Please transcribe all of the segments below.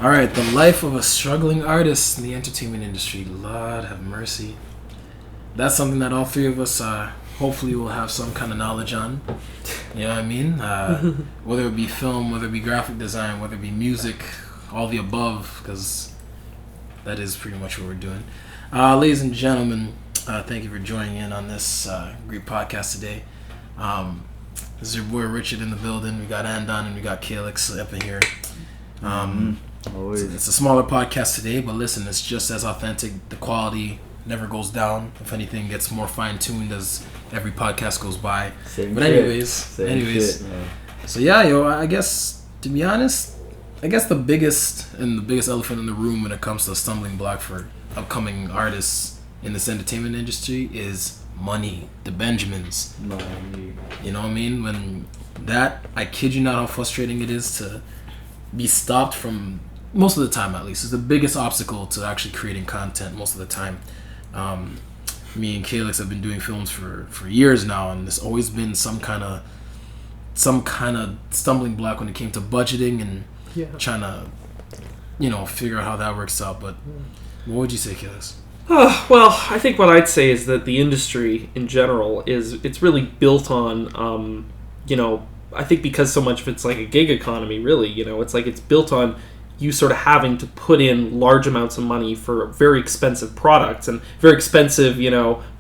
All right, the life of a struggling artist in the entertainment industry. Lord have mercy. That's something that all three of us hopefully will have some kind of knowledge on. You know what I mean? Whether it be film, whether it be graphic design, whether it be music, all the above, because that is pretty much what we're doing. Ladies and gentlemen, thank you for joining in on this great podcast today. This is your boy Richard in the building. We got Andon and we got Calyx up in here. It's a smaller podcast today, but listen, it's just as authentic. The quality never goes down. If anything, gets more fine-tuned as every podcast goes by. Anyways, so yeah, I guess, to be honest, the biggest elephant in the room when it comes to a stumbling block for upcoming artists in this entertainment industry is money. The Benjamins. Money. You know what I mean? When that, I kid you not how frustrating it is to be stopped from, most of the time at least, is the biggest obstacle to actually creating content most of the time. Me and Calyx have been doing films for years now, and there's always been some kind of stumbling block when it came to budgeting and trying to, figure out how that works out. But what would you say, Calyx? Well, I think what I'd say is that the industry in general it's really built on, I think because so much of it's like a gig economy, really, it's built on you sort of having to put in large amounts of money for very expensive products and very expensive,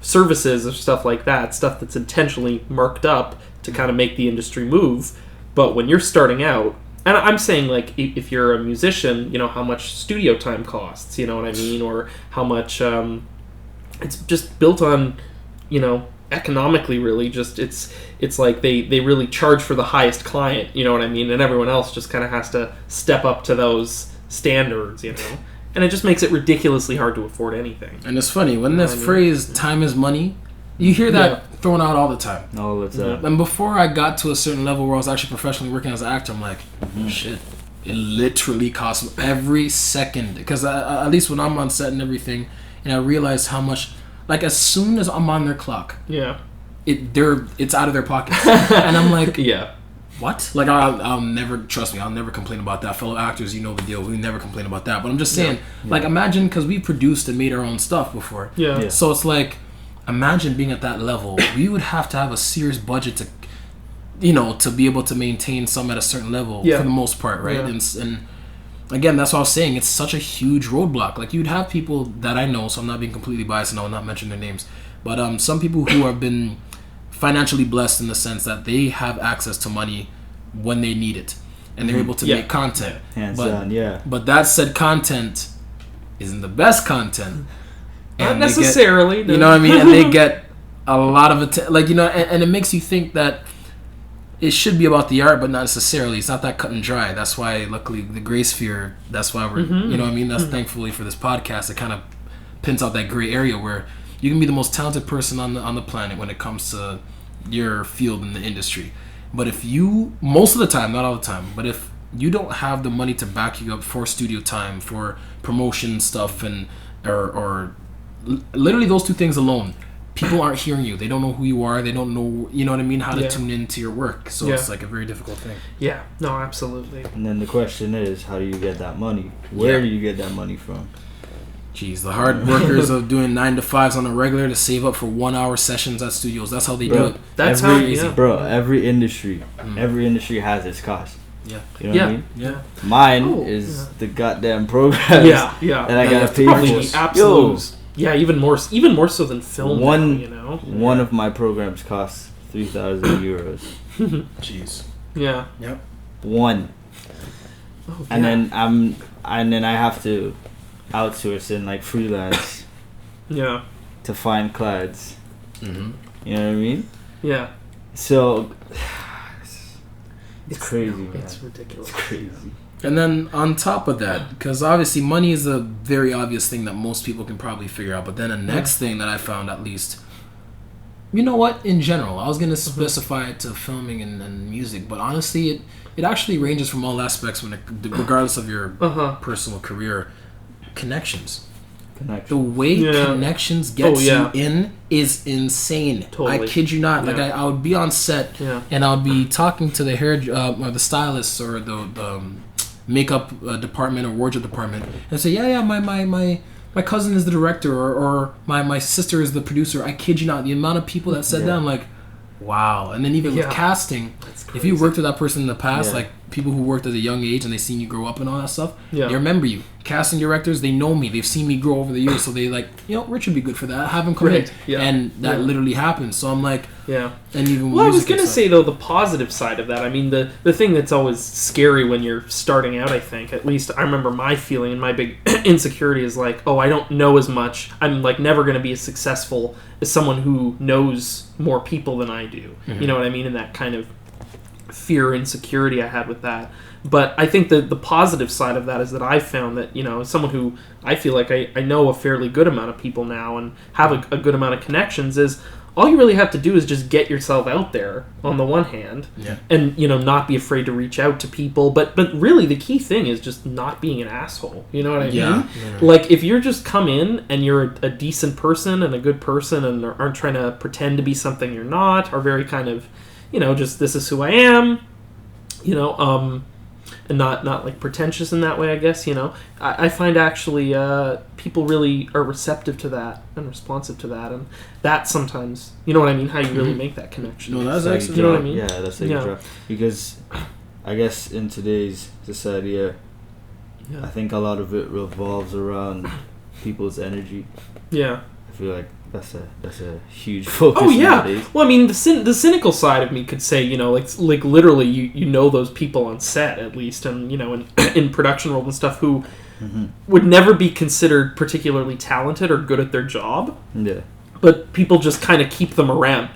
services or stuff like that, stuff that's intentionally marked up to kind of make the industry move. But when you're starting out, and I'm saying, like, if you're a musician, how much studio time costs, you know what I mean? Or how much, it's just built on, economically, really, just, it's like they really charge for the highest client, you know what I mean? And everyone else just kind of has to step up to those standards, And it just makes it ridiculously hard to afford anything. And it's funny, when this phrase, time is money, you hear that thrown out all the time. All the time. And before I got to a certain level where I was actually professionally working as an actor, I'm like, shit, it literally costs every second. Because at least when I'm on set and everything, and I realize how much, like, as soon as I'm on their clock, it's out of their pockets. And I'm like, what? Like, I'll never, trust me, I'll never complain about that. Fellow actors, you know the deal. We never complain about that. But I'm just saying, like, imagine, because we produced and made our own stuff before. So it's like, imagine being at that level. We would have to have a serious budget to, to be able to maintain some at a certain level for the most part, right? And again, that's what I was saying. It's such a huge roadblock. Like, you'd have people that I know, so I'm not being completely biased and I will not mention their names, but some people who have been financially blessed in the sense that they have access to money when they need it, and they're able to make content. But that said content isn't the best content. Not necessarily. You know what I mean? And they get a lot of attention. Like, and it makes you think that it should be about the art, but not necessarily. It's not that cut and dry. That's why, luckily, the Greysphere, that's why we're, you know what I mean? That's thankfully for this podcast. It kind of pins out that gray area where you can be the most talented person on the planet when it comes to your field in the industry. But if you, most of the time, not all the time, but if you don't have the money to back you up for studio time, for promotion stuff, and or literally those two things alone, people aren't hearing you. They don't know who you are. They don't know, you know what I mean, how to tune into your work. So it's like a very difficult thing. Yeah, no, absolutely. And then the question is, how do you get that money? Where do you get that money from? Jeez, the hard workers of doing 9 to 5s on a regular to save up for 1 hour sessions at studios. That's how they do it. That's every industry has its cost. Yeah. You know what I mean? Yeah. Mine is the goddamn programs that I gotta pay for. Absolute. Yeah, even more so than film. One of my programs costs 3,000 euros. Jeez. Yeah. Yep. One. Oh, and then I have to outsource and like freelance. To find clients. Mm-hmm. You know what I mean? Yeah. So it's crazy, man. It's ridiculous. It's crazy. And then on top of that, because obviously money is a very obvious thing that most people can probably figure out, but then the next thing that I found, at least, you know what, in general, I was going to specify it to filming and music, but honestly, it actually ranges from all aspects regardless of your personal career. Connections. The way connections get you in is insane. Totally. I kid you not. Like I would be on set and I would be talking to the hair or the stylist or the makeup department or wardrobe department and say, yeah, my cousin is the director or my sister is the producer. I kid you not, the amount of people that said that, I'm like, wow. And then even with casting, if you worked with that person in the past, like people who worked at a young age and they seen you grow up and all that stuff, they remember you. Casting directors, they know me. They've seen me grow over the years, so they like, Rich would be good for that. Have him come in. Yeah. And that literally happens. So I'm like, and even well, I was going to say, though, the positive side of that, I mean, the thing that's always scary when you're starting out, I think, at least I remember my feeling and my big insecurity is like, oh, I don't know as much. I'm like never going to be as successful as someone who knows more people than I do. Mm-hmm. You know what I mean? And that kind of fear, insecurity I had with that. But I think that the positive side of that is that I've found that, as someone who I feel like I know a fairly good amount of people now and have a good amount of connections, is all you really have to do is just get yourself out there on the one hand and, not be afraid to reach out to people. But really the key thing is just not being an asshole. You know what I mean? Yeah. Like if you're just come in and you're a decent person and a good person and aren't trying to pretend to be something you're not, are very kind of, just this is who I am, and not like pretentious in that way, I guess, I find actually people really are receptive to that and responsive to that, and that sometimes, you know what I mean, how you really make that connection. No, that's excellent. You know what I mean? Yeah, that's like because I guess in today's society, I think a lot of it revolves around people's energy. Yeah. I feel like that's a huge focus. Oh yeah. Nowadays. Well, I mean, the cynical side of me could say, like literally, you know those people on set at least, and in production roles and stuff who would never be considered particularly talented or good at their job. Yeah. But people just kind of keep them around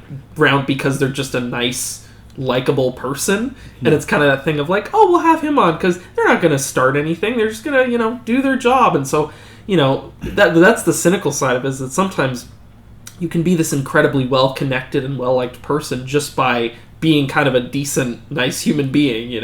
because they're just a nice, likable person, and it's kind of that thing of like, oh, we'll have him on because they're not going to start anything. They're just going to do their job, and so that's the cynical side of it, is that sometimes you can be this incredibly well-connected and well-liked person just by being kind of a decent, nice human being,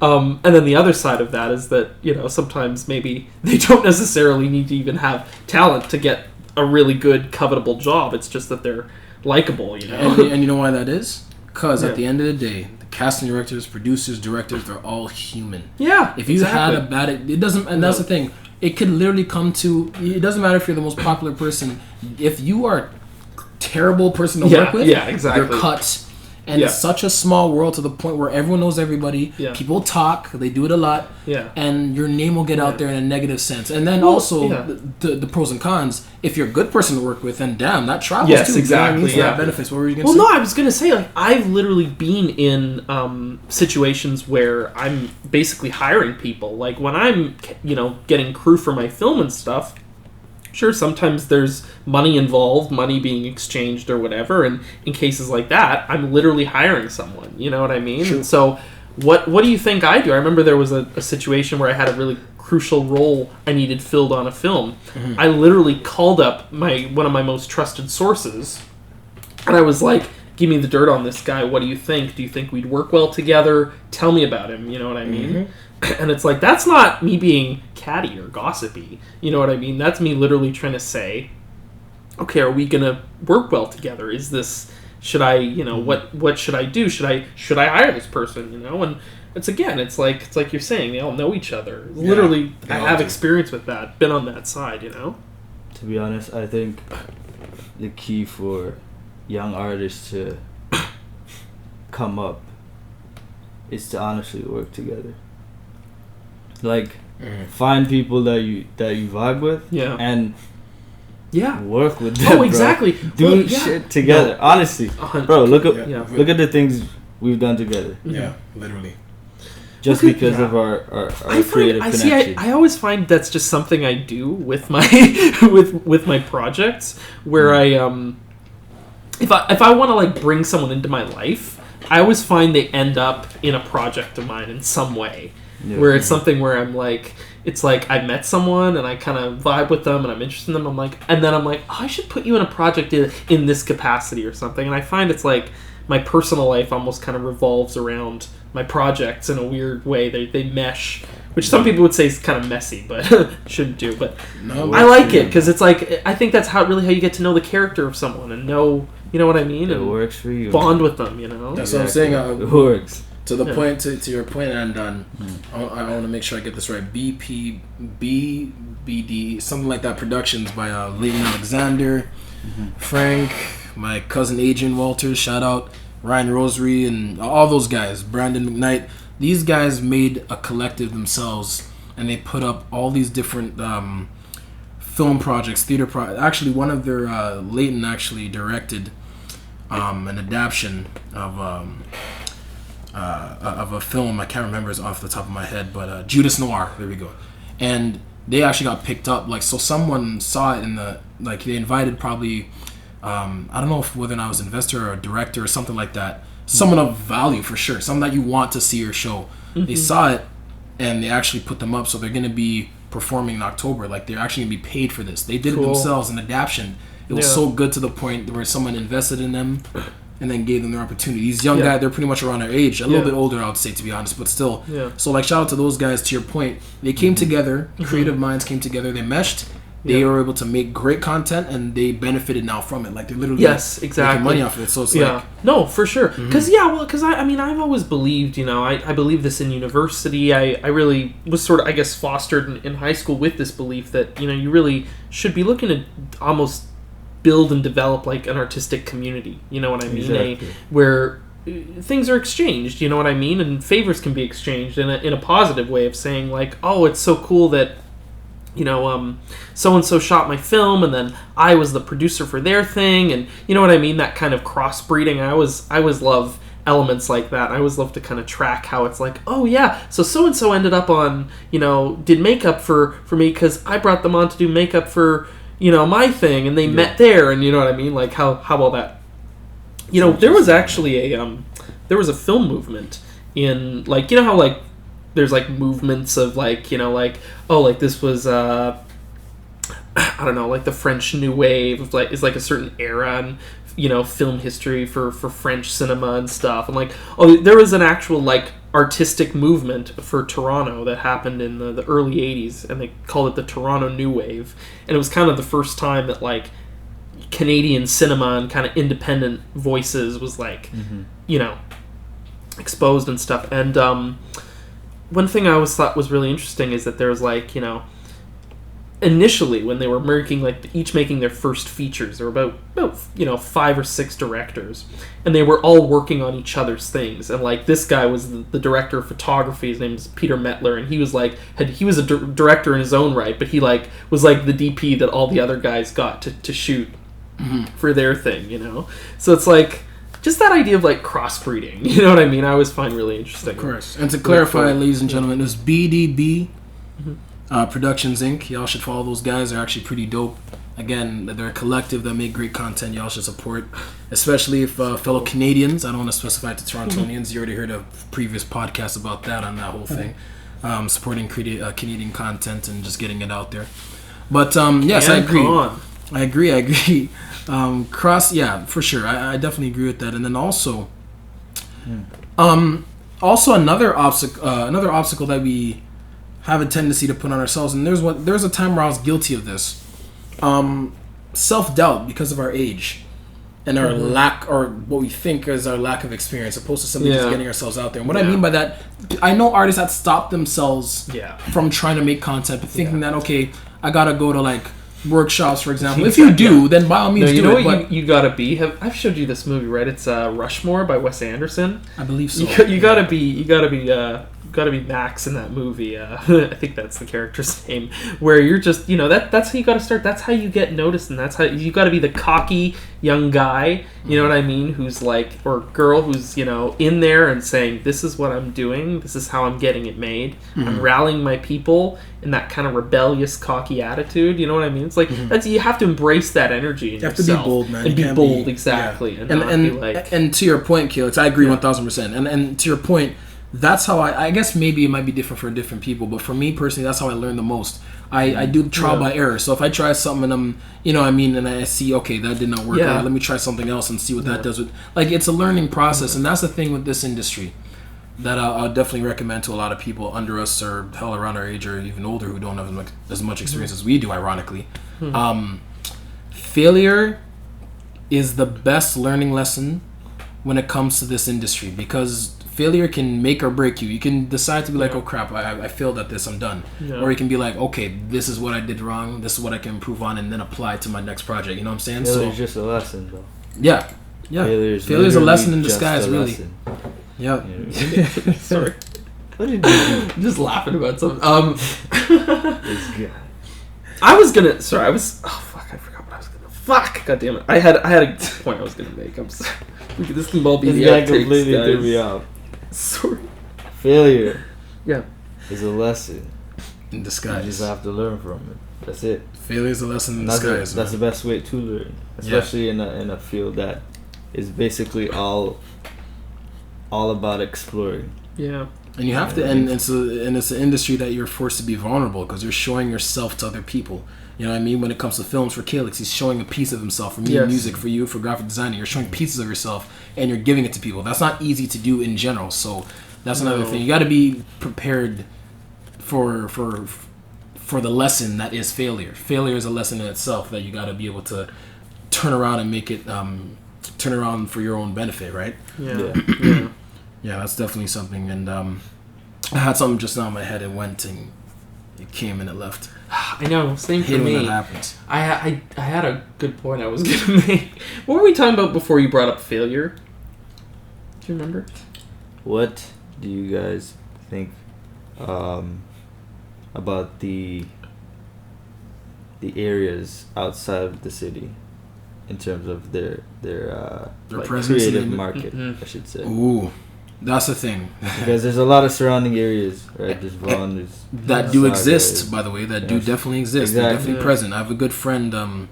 And then the other side of that is that, sometimes maybe they don't necessarily need to even have talent to get a really good, covetable job. It's just that they're likable, And you know why that is? Because at the end of the day, the casting directors, producers, directors, they're all human. Yeah, if you had a bad... It doesn't... And that's the thing. It could literally come to... It doesn't matter if you're the most popular person. If you are a terrible person to work with, you're cut. And it's such a small world to the point where everyone knows everybody. Yeah. People talk. They do it a lot. Yeah. And your name will get out there in a negative sense. And then the pros and cons. If you're a good person to work with, then damn, that travels too. Yes, exactly. That benefits. What were you going to say? Well, no, I was going to say, like, I've literally been in situations where I'm basically hiring people. Like, when I'm, getting crew for my film and stuff, sure, sometimes there's money involved, money being exchanged or whatever, and in cases like that, I'm literally hiring someone, you know what I mean? Sure. And so, what do you think I do? I remember there was a situation where I had a really crucial role I needed filled on a film. Mm-hmm. I literally called up one of my most trusted sources, and I was like, give me the dirt on this guy, what do you think? Do you think we'd work well together? Tell me about him, you know what I mean? Mm-hmm. And it's like, that's not me being catty or gossipy. You know what I mean? That's me literally trying to say, okay, are we going to work well together? Is this, should I, what should I do? Should I hire this person, And it's like you're saying, they all know each other. Yeah, literally, I have experience with that, been on that side, To be honest, I think the key for young artists to come up is to honestly work together. Like, find people that you vibe with, and work with them. Oh, exactly. Do shit together. No, honestly, bro, look at the things we've done together. Yeah, literally. Just because of our creative connection. I always find that's just something I do with my with my projects, where I if I want to like bring someone into my life, I always find they end up in a project of mine in some way. Yeah. Where it's something where I'm like, it's like I met someone and I kind of vibe with them and I'm interested in them. And then I'm like, oh, I should put you in a project in this capacity or something. And I find it's like my personal life almost kind of revolves around my projects in a weird way. They mesh, which some people would say is kind of messy, but shouldn't do. But no, I like it because it's like, I think that's how you get to know the character of someone and know, you know what I mean? It works for you. Bond with them, That's what I'm saying. It works. To the point, to your point, Andon, I want to make sure I get this right. BPBD, something like that. Productions by Leighton Alexander, Frank, my cousin Adrian Walters. Shout out Ryan Rosary and all those guys. Brandon McKnight. These guys made a collective themselves, and they put up all these different film projects, theater projects. Actually, one of their Leighton actually directed an adaptation of a film. I can't remember it off the top of my head, but Judas Noir. There we go. And they actually got picked up. Like, so someone saw it in the, like, they invited probably, I don't know if whether or not it was an investor or a director or something like that. Someone of value for sure. Someone that you want to see your show. They saw it and they actually put them up. So they're going to be performing in October. Like, they're actually going to be paid for this. They did it themselves, an adaptation. It was so good to the point where someone invested in them and then gave them their opportunity. These young guys, they're pretty much around our age. A little bit older, I would say, to be honest, but still. So, like, shout out to those guys, to your point. They came together. Creative minds came together. They meshed. They were able to make great content, and they benefited now from it. Like, they're literally making money off of it. So it's like... No, for sure. Because, I mean, I've always believed, I believe this in university. I really was sort of, I guess, fostered in high school with this belief that, you really should be looking to almost build and develop, like, an artistic community. You know what I mean? Exactly. Where things are exchanged, you know what I mean? And favors can be exchanged in a positive way of saying, like, oh, it's so cool that so-and-so shot my film, and then I was the producer for their thing, and you know what I mean? That kind of crossbreeding. I always love elements like that. I always love to kind of track how it's like, oh yeah, so so-and-so ended up on, did makeup for me because I brought them on to do makeup for, my thing, and they met there, and you know what I mean? Like, how about that? There was actually there was a film movement in, like, how, like, there's, like, movements of, like, this was, I don't know, like, the French New Wave of, like, is, like, a certain era and, film history for French cinema and stuff. And, like, there was an actual, like, artistic movement for Toronto that happened in the early 80s, and they called it the Toronto New Wave. And it was kind of the first time that, like, Canadian cinema and kind of independent voices was, like, exposed and stuff. And, one thing I always thought was really interesting is that there was, like, initially when they were each making their first features, there were about 5 or 6 directors, and they were all working on each other's things. And, like, this guy was the director of photography. His name is Peter Metler, and he was like he was a director in his own right, but he, like, was like the DP that all the other guys got to shoot for their thing. So it's like, just that idea of, like, crossbreeding, you know what I mean? I always find really interesting. Of course. And to clarify, ladies and gentlemen, it was BDB Productions Inc. Y'all should follow those guys. They're actually pretty dope. Again, they're a collective that make great content. Y'all should support, especially if fellow Canadians. I don't want to specify to Torontonians. You already heard a previous podcast about that on that whole thing. Supporting Canadian content and just getting it out there. But, yes, I agree. I agree. For sure. I definitely agree with that. And then also, another obstacle that we have a tendency to put on ourselves, and there's a time where I was guilty of this, self-doubt because of our age and our lack, or what we think is our lack of experience, opposed to simply just getting ourselves out there. And what I mean by that, I know artists that stop themselves from trying to make content, but thinking that, okay, I gotta go to, like, workshops, for example. If you do, then by all means do it. You know what you gotta be? I've showed you this movie, right? It's Rushmore by Wes Anderson. I believe so. You gotta be Max in that movie. I think that's the character's name. Where you're just, that's how you gotta start. That's how you get noticed, and that's how you gotta be the cocky young guy. You know what I mean? Who's like, or girl who's in there and saying, "This is what I'm doing. This is how I'm getting it made. I'm rallying my people." In that kind of rebellious, cocky attitude, you know what I mean? It's like that's, you have to embrace that energy in yourself. You have to be bold, man. And be bold, exactly. Yeah. And to your point, Calyx, I agree 1,000%. And to your point, that's how I guess maybe it might be different for different people, but for me personally, that's how I learn the most. I do trial by error. So if I try something and and I see, okay, that did not work. Yeah. Right, let me try something else and see what that does with. Like, it's a learning process, and that's the thing with this industry that I'll definitely recommend to a lot of people under us, or hell, around our age, or even older, who don't have as much experience as we do, ironically. Failure is the best learning lesson when it comes to this industry, because Failure can make or break you. You can decide to be like, oh crap, I failed at this, I'm done. Yeah. Or you can be like, okay, this is what I did wrong, this is what I can improve on, and then apply to my next project. You know what I'm saying? Failure's just a lesson, though. Yeah. Failure's a lesson in disguise, really. Yeah. Sorry. What did you do? I'm just laughing about something. This guy. Oh fuck, I forgot what I was gonna. Fuck, god damn it. I had a point I was gonna make. I'm sorry. This can all be the outtakes, completely guys. threw me off. Sorry. Failure. Yeah. Is a lesson in disguise. You just have to learn from it. That's it. Failure is a lesson in disguise. That's the best way to learn, especially in a field that is basically all about exploring. Yeah. And you have to, and it's an industry that you're forced to be vulnerable because you're showing yourself to other people. You know what I mean? When it comes to films, for Calyx, he's showing a piece of himself. For me, music, for you, for graphic designing, you're showing pieces of yourself and you're giving it to people. That's not easy to do in general. So that's another thing. You got to be prepared for the lesson that is failure. Failure is a lesson in itself that you got to be able to turn around and make it turn around for your own benefit, right? Yeah. Yeah, that's definitely something. And I had something just now in my head. It went and it came and it left. I know. Same for me. When that happens. I had a good point I was gonna make. What were we talking about before you brought up failure? Do you remember? What do you guys think about the areas outside of the city in terms of their like creative market? I should say. Ooh. That's the thing. Because there's a lot of surrounding areas, right? There's Vaughan, that do exist, by the way. That do definitely exist. Exactly. They're definitely present. I have a good friend,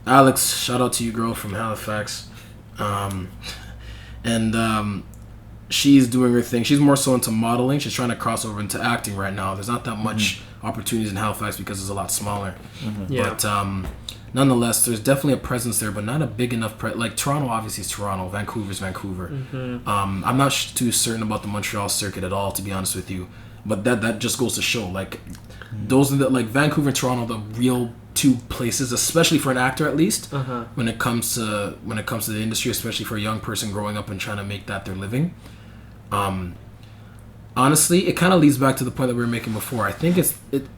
Alex. Shout out to you, girl, from Halifax. She's doing her thing. She's more so into modeling. She's trying to cross over into acting right now. There's not that much opportunities in Halifax because it's a lot smaller. But nonetheless, there's definitely a presence there, but not a big enough like Toronto obviously is Toronto, Vancouver's Vancouver. I'm not too certain about the Montreal circuit at all, to be honest with you, but that just goes to show, like, those are the, like, Vancouver and Toronto, the real two places, especially for an actor at least, when it comes to the industry, especially for a young person growing up and trying to make that their living. Honestly, it kind of leads back to the point that we were making before. I think it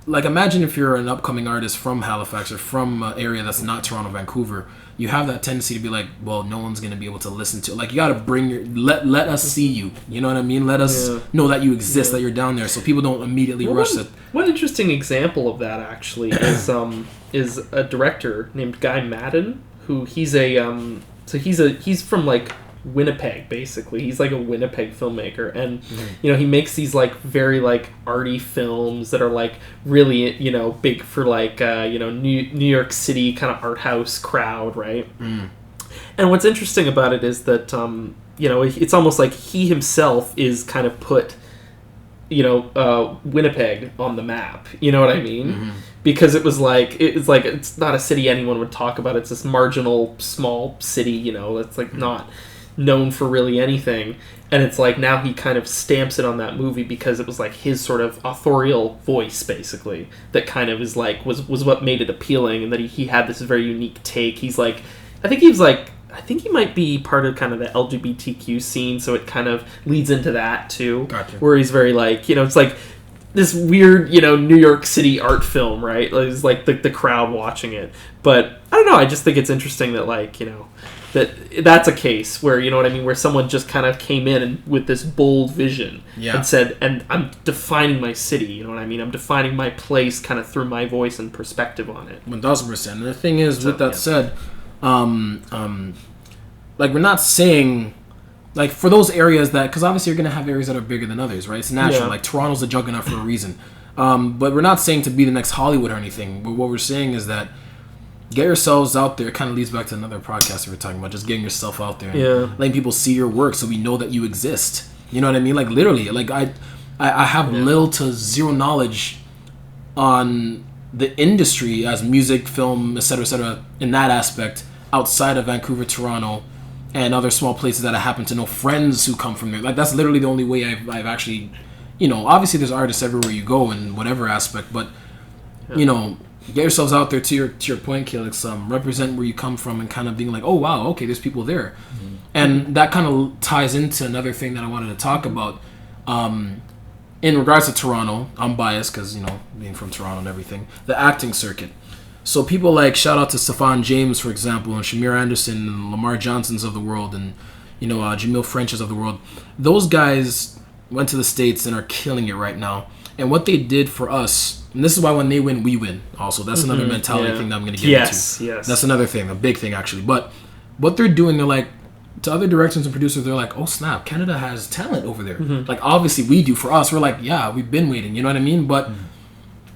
like, imagine if you're an upcoming artist from Halifax or from an area that's not Toronto, Vancouver. You have that tendency to be like, well, no one's going to be able to listen to. Like, you got to bring let us see you. You know what I mean? Let us know that you exist, that you're down there, so people don't immediately rush it. One interesting example of that actually is a director named Guy Madden, who he's from like Winnipeg, basically. He's like a Winnipeg filmmaker, and he makes these like very like arty films that are like really big for like New York City kind of art house crowd, right? And what's interesting about it is that it's almost like he himself is kind of put Winnipeg on the map, you know what I mean? Because it's not a city anyone would talk about. It's this marginal small city, it's like not known for really anything, and it's like now he kind of stamps it on that movie because it was like his sort of authorial voice, basically, that kind of is like was what made it appealing, and that he had this very unique take. He's like, I think he might be part of kind of the LGBTQ scene, so it kind of leads into that too. Gotcha. Where he's very like, it's like this weird, New York City art film, right? It's like the crowd watching it. But I don't know, I just think it's interesting that, like, that's a case where, you know what I mean, where someone just kind of came in and with this bold vision and said, and I'm defining my city, you know what I mean? I'm defining my place kind of through my voice and perspective on it. 1000%. And the thing is, with that said, like, we're not saying, like, for those areas that, because obviously you're going to have areas that are bigger than others, right? It's natural. Like, Toronto's a juggernaut for a reason. But we're not saying to be the next Hollywood or anything. But what we're saying is that get yourselves out there. It kind of leads back to another podcast we were talking about, just getting yourself out there and letting people see your work so we know that you exist. You know what I mean? Like, literally, like, I have little to zero knowledge on the industry as music, film, etc., in that aspect, outside of Vancouver, Toronto, and other small places that I happen to know friends who come from there. Like, that's literally the only way I've actually, obviously there's artists everywhere you go in whatever aspect, but, get yourselves out there. To your point, Calyx, represent where you come from and kind of being like, oh wow, okay, there's people there, and that kind of ties into another thing that I wanted to talk about. In regards to Toronto, I'm biased because being from Toronto and everything, the acting circuit. So people like shout out to Stefan James, for example, and Shamir Anderson and Lamar Johnsons of the world, and Jamil French's of the world. Those guys went to the States and are killing it right now. And what they did for us, and this is why when they win, we win. Also, that's another mentality thing that I'm going to get into. Yes, that's another thing, a big thing actually. But what they're doing, they're like, to other directors and producers, they're like, oh snap, Canada has talent over there. Like obviously we do. For us, we're like, yeah, we've been waiting. You know what I mean? But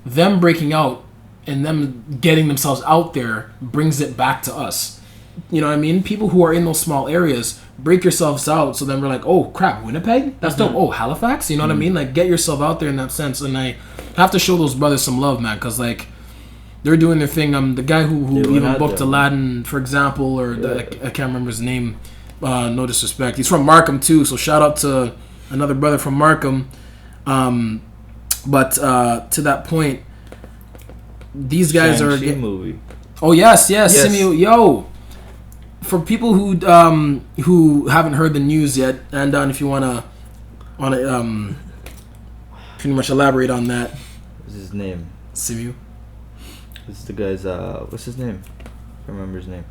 them breaking out and them getting themselves out there brings it back to us. You know what I mean? People who are in those small areas, break yourselves out. So then we're like, oh crap, Winnipeg? That's dope. Oh, Halifax? You know what I mean? Like, get yourself out there in that sense. And I have to show those brothers some love, man, because like they're doing their thing. The guy who even booked Aladdin, for example, or I can't remember his name. No disrespect. He's from Markham too, so shout out to another brother from Markham. But to that point, these guys are movie. Oh yes, Simu, yo. For people who haven't heard the news yet, Andon, if you wanna pretty much elaborate on that. What's his name? Simu. This is the guy's what's his name? I can't remember his name.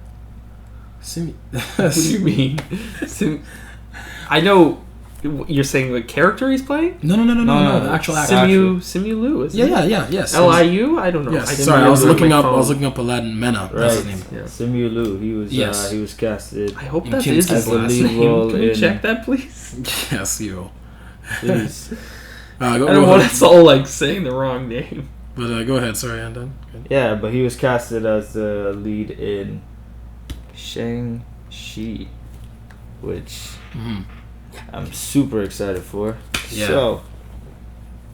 Simu. What do you mean? I know you're saying the character he's playing? No, the actual actor. Simu Liu, isn't it? Yes. Liu? I don't know. Yes. Sorry, I was looking up Aladdin Mena. Right. That's his name. Yeah. Simu Liu. He was casted. I hope that is his last name. Can you check that, please? Yes, you. Please. I don't want us all like saying the wrong name. But go ahead. Sorry, Andon. Yeah, but he was casted as the lead in Shang-Chi, which I'm super excited for. Yeah. So,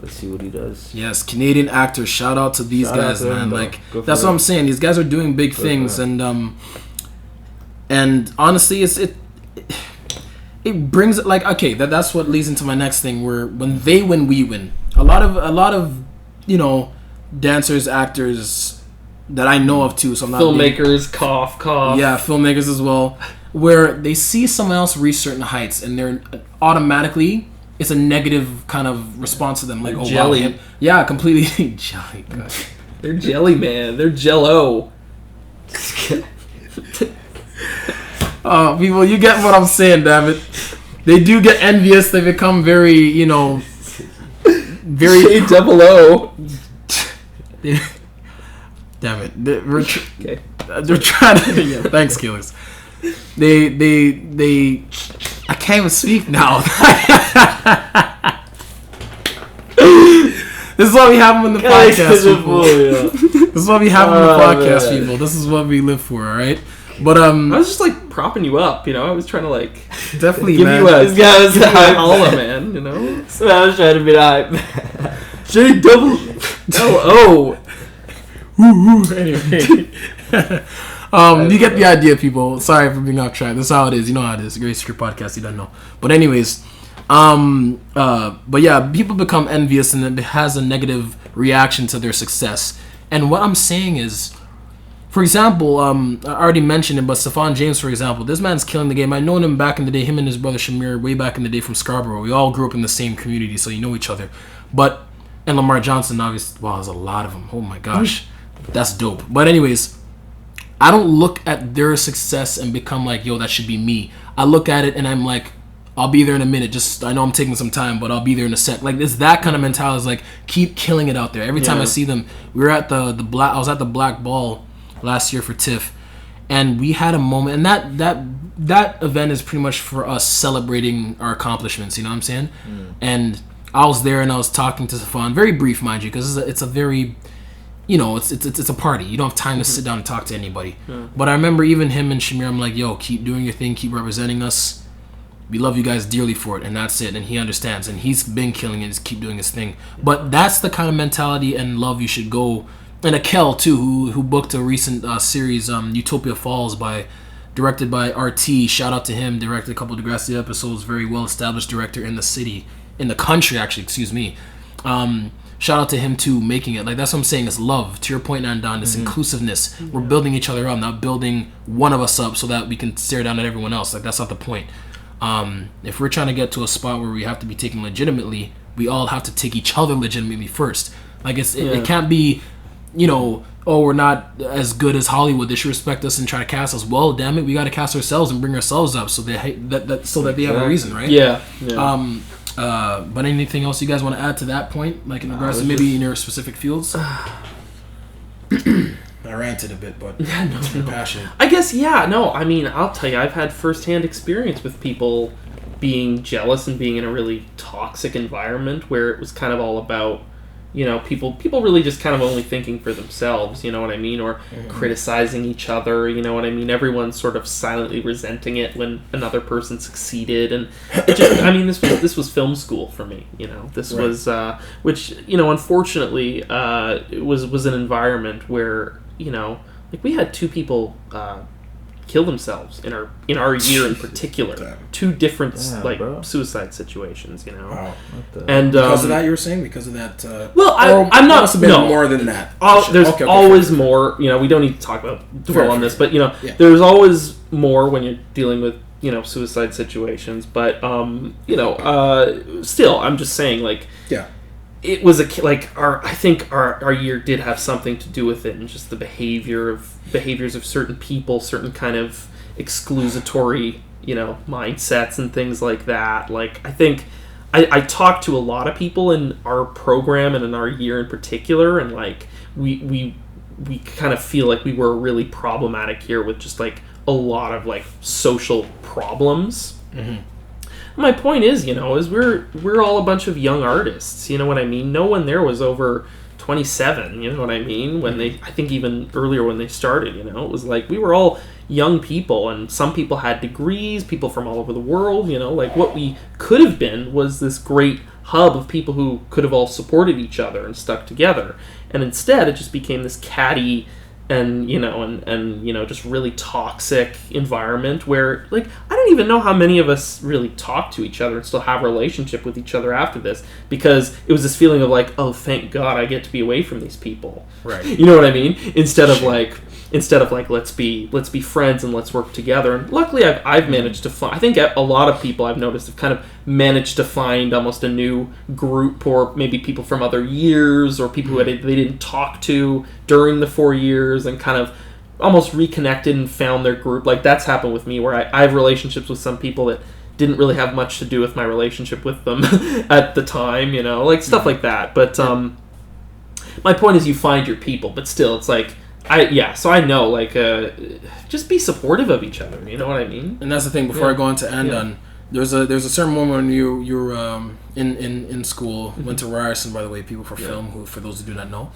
let's see what he does. Yes, Canadian actors. Shout out to these guys, man. Like that's what I'm saying. These guys are doing big things, and honestly, it brings it like okay. That's what leads into my next thing. Where when they win, we win. A lot of dancers, actors that I know of too. So I'm not filmmakers, cough. Yeah, filmmakers as well. Where they see someone else reach certain heights, and they're automatically it's a negative kind of response to them. Like, jelly. Wow, yeah, completely jelly. God. They're jelly, man. They're jello. People, you get what I'm saying, damn it. They do get envious. They become very, very J-double-O. Damn it. They're trying to. Yeah, thanks, Calyx. They. I can't even speak now. This is why we have them in the podcast, people. This is why we have them in the podcast, people. This is what we live for, all right? But I was just like propping you up, I was trying to like definitely give man. you a this guy was hype holla, man. So I was trying to be the hype. J-double-L-O. Anyway. You get the idea, people. Sorry for being off track. That's how it is. You know how it is. Greysphere podcast, you don't know. But anyways, but yeah, people become envious and it has a negative reaction to their success. And what I'm saying is, for example, I already mentioned it, but Stefan James, for example, this man's killing the game. I known him back in the day, him and his brother Shamir, way back in the day from Scarborough. We all grew up in the same community, so you know each other. And Lamar Johnson, obviously, wow, there's a lot of them. Oh my gosh, that's dope. But anyways, I don't look at their success and become like, yo, that should be me. I look at it and I'm like, I'll be there in a minute. I know I'm taking some time, but I'll be there in a sec. Like, it's that kind of mentality. Is like, keep killing it out there. Every time I see them, we were at I was at the Black Ball last year for TIFF, and we had a moment, and that event is pretty much for us celebrating our accomplishments. You know what I'm saying? And I was there and I was talking to Stefan, very brief, mind you, because it's a very, it's a party. You don't have time to sit down and talk to anybody. But I remember even him and Shamir, I'm like, yo, keep doing your thing, keep representing us. We love you guys dearly for it, and that's it. And he understands, and he's been killing it, just keep doing his thing. But that's the kind of mentality and love you should go. And Akel too, who booked a recent series, Utopia Falls, directed by RT. Shout out to him. Directed a couple of Degrassi episodes. Very well established director in the country. Excuse me. shout out to him too, making it. Like, that's what I'm saying, is love. To your point, Andon, this inclusiveness. We're building each other up, not building one of us up so that we can stare down at everyone else. Like, that's not the point. If we're trying to get to a spot where we have to be taken legitimately, we all have to take each other legitimately first. Like, it can't be, you know, oh, we're not as good as Hollywood, they should respect us and try to cast us. Well, damn it, we got to cast ourselves and bring ourselves up so that they have a reason, right? Yeah. But anything else you guys want to add to that point, like in regards to maybe in your specific fields? I ranted a bit, but I'm passionate. I guess, I mean, I'll tell you, I've had firsthand experience with people being jealous and being in a really toxic environment where it was kind of all about, you know, people really just kind of only thinking for themselves, you know what I mean, or criticizing each other, you know what I mean. Everyone's sort of silently resenting it when another person succeeded, and it just, I mean, this was film school for me, you know. This was which, you know, unfortunately, it was an environment where, you know, like we had 2 people kill themselves in our year in particular. Damn. 2 different suicide situations, you know. Wow. And because of that, you were saying, because of that. Well, I'm not. Must have been more than that. There's always more. You know, we don't need to talk about dwell on this, but you know, there's always more when you're dealing with, you know, suicide situations. But you know, still, I'm just saying, like, it was I think our year did have something to do with it, and just the behaviors of certain people, certain kind of exclusatory, you know, mindsets and things like that. Like, I think I talked to a lot of people in our program and in our year in particular, and like we kind of feel like we were a really problematic year with just like a lot of like social problems. My point is, you know, is we're all a bunch of young artists, you know what I mean? No one there was over 27, you know what I mean? When I think even earlier when they started, you know, it was like we were all young people, and some people had degrees, people from all over the world, you know, like what we could have been was this great hub of people who could have all supported each other and stuck together. And instead it just became this catty and, you know, and you know, just really toxic environment where, like, I don't even know how many of us really talk to each other and still have a relationship with each other after this, because it was this feeling of like, oh, thank God I get to be away from these people. Right. You know what I mean? Instead of like let's be friends and let's work together. And luckily I've managed to find, I think a lot of people I've noticed have kind of managed to find almost a new group, or maybe people from other years, or people who they didn't talk to during the 4 years, and kind of almost reconnected and found their group. Like, that's happened with me, where I have relationships with some people that didn't really have much to do with my relationship with them at the time, you know, like stuff like that. But my point is, you find your people, but still, it's like, so I know, like, just be supportive of each other, you know what I mean? And that's the thing, before I go on to Andon, there's a certain moment when you're in school, went to Ryerson, by the way, people for film, who, for those who do not know,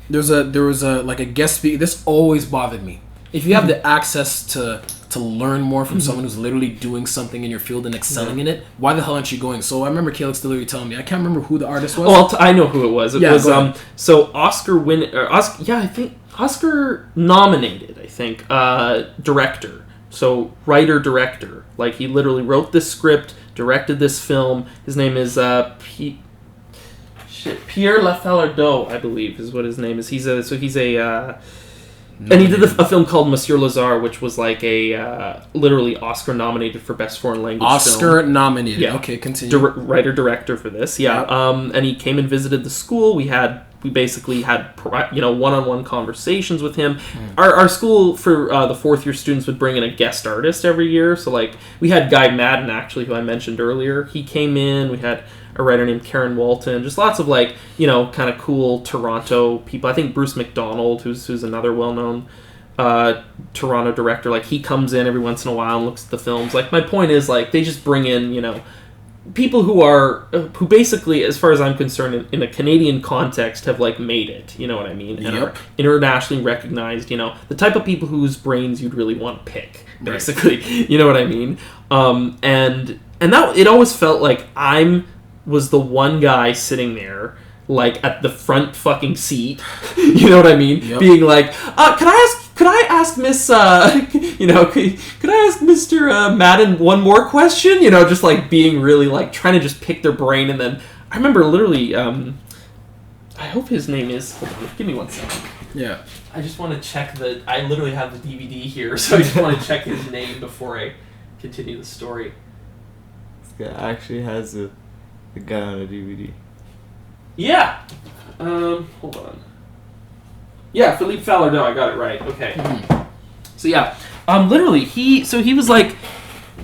there was a like a guest speaker. This always bothered me. If you have the access to learn more from someone who's literally doing something in your field and excelling in it, why the hell aren't you going? So I remember Calyx literally telling me, I can't remember who the artist was. Oh, I know who it was. It was so I think Oscar nominated, I think, director. So writer-director. Like, he literally wrote this script, directed this film. His name is Pierre Lafalardeau, I believe, is what his name is. He's a and he did a film called Monsieur Lazare, which was like a literally Oscar nominated for Best Foreign Language film. Oscar nominated. Yeah. Okay, continue. Writer-director for this. Yeah. And he came and visited the school. We basically had, you know, one-on-one conversations with him. Our school, for the 4th year students, would bring in a guest artist every year. So, like, we had Guy Madden, actually, who I mentioned earlier. He came in. We had a writer named Karen Walton. Just lots of, like, you know, kind of cool Toronto people. I think Bruce McDonald, who's another well-known Toronto director, like, he comes in every once in a while and looks at the films. Like, my point is, like, they just bring in, you know, people who basically, as far as I'm concerned, in a Canadian context, have, like, made it, you know what I mean, and are internationally recognized, you know, the type of people whose brains you'd really want to pick, basically, you know what I mean, and that, it always felt like was the one guy sitting there, like, at the front fucking seat, you know what I mean, being like, could I ask Miss, you know, could I ask Mr. Madden one more question? You know, just, like, being really, like, trying to just pick their brain and then I remember literally. I hope his name is. Hold on, give me 1 second. Yeah. I just want to check the. I literally have the DVD here, so I just want to check his name before I continue the story. This guy actually has the guy on a DVD. Yeah. Hold on. Yeah, Philippe Falardeau. I got it right. Okay. Mm-hmm. So yeah, literally he was like,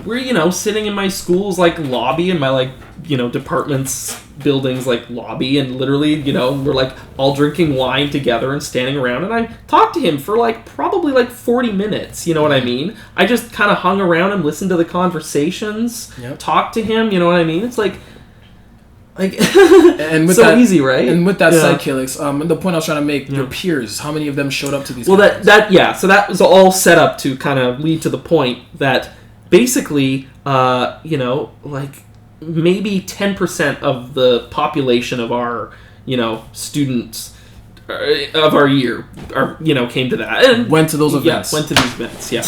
we're sitting in my school's like lobby in my like department's building's like lobby, and literally we're like all drinking wine together and standing around, and I talked to him for like probably like 40 minutes. You know what I mean? I just kind of hung around and listened to the conversations, talked to him. You know what I mean? It's like and with so that, easy, right? And with that said, Calyx, the point I was trying to make, your peers, how many of them showed up to these? Well, so that was all set up to kind of lead to the point that basically, like maybe 10% of the population of our, students of our year, came to that and went to those events. Yeah, went to these events. Yeah,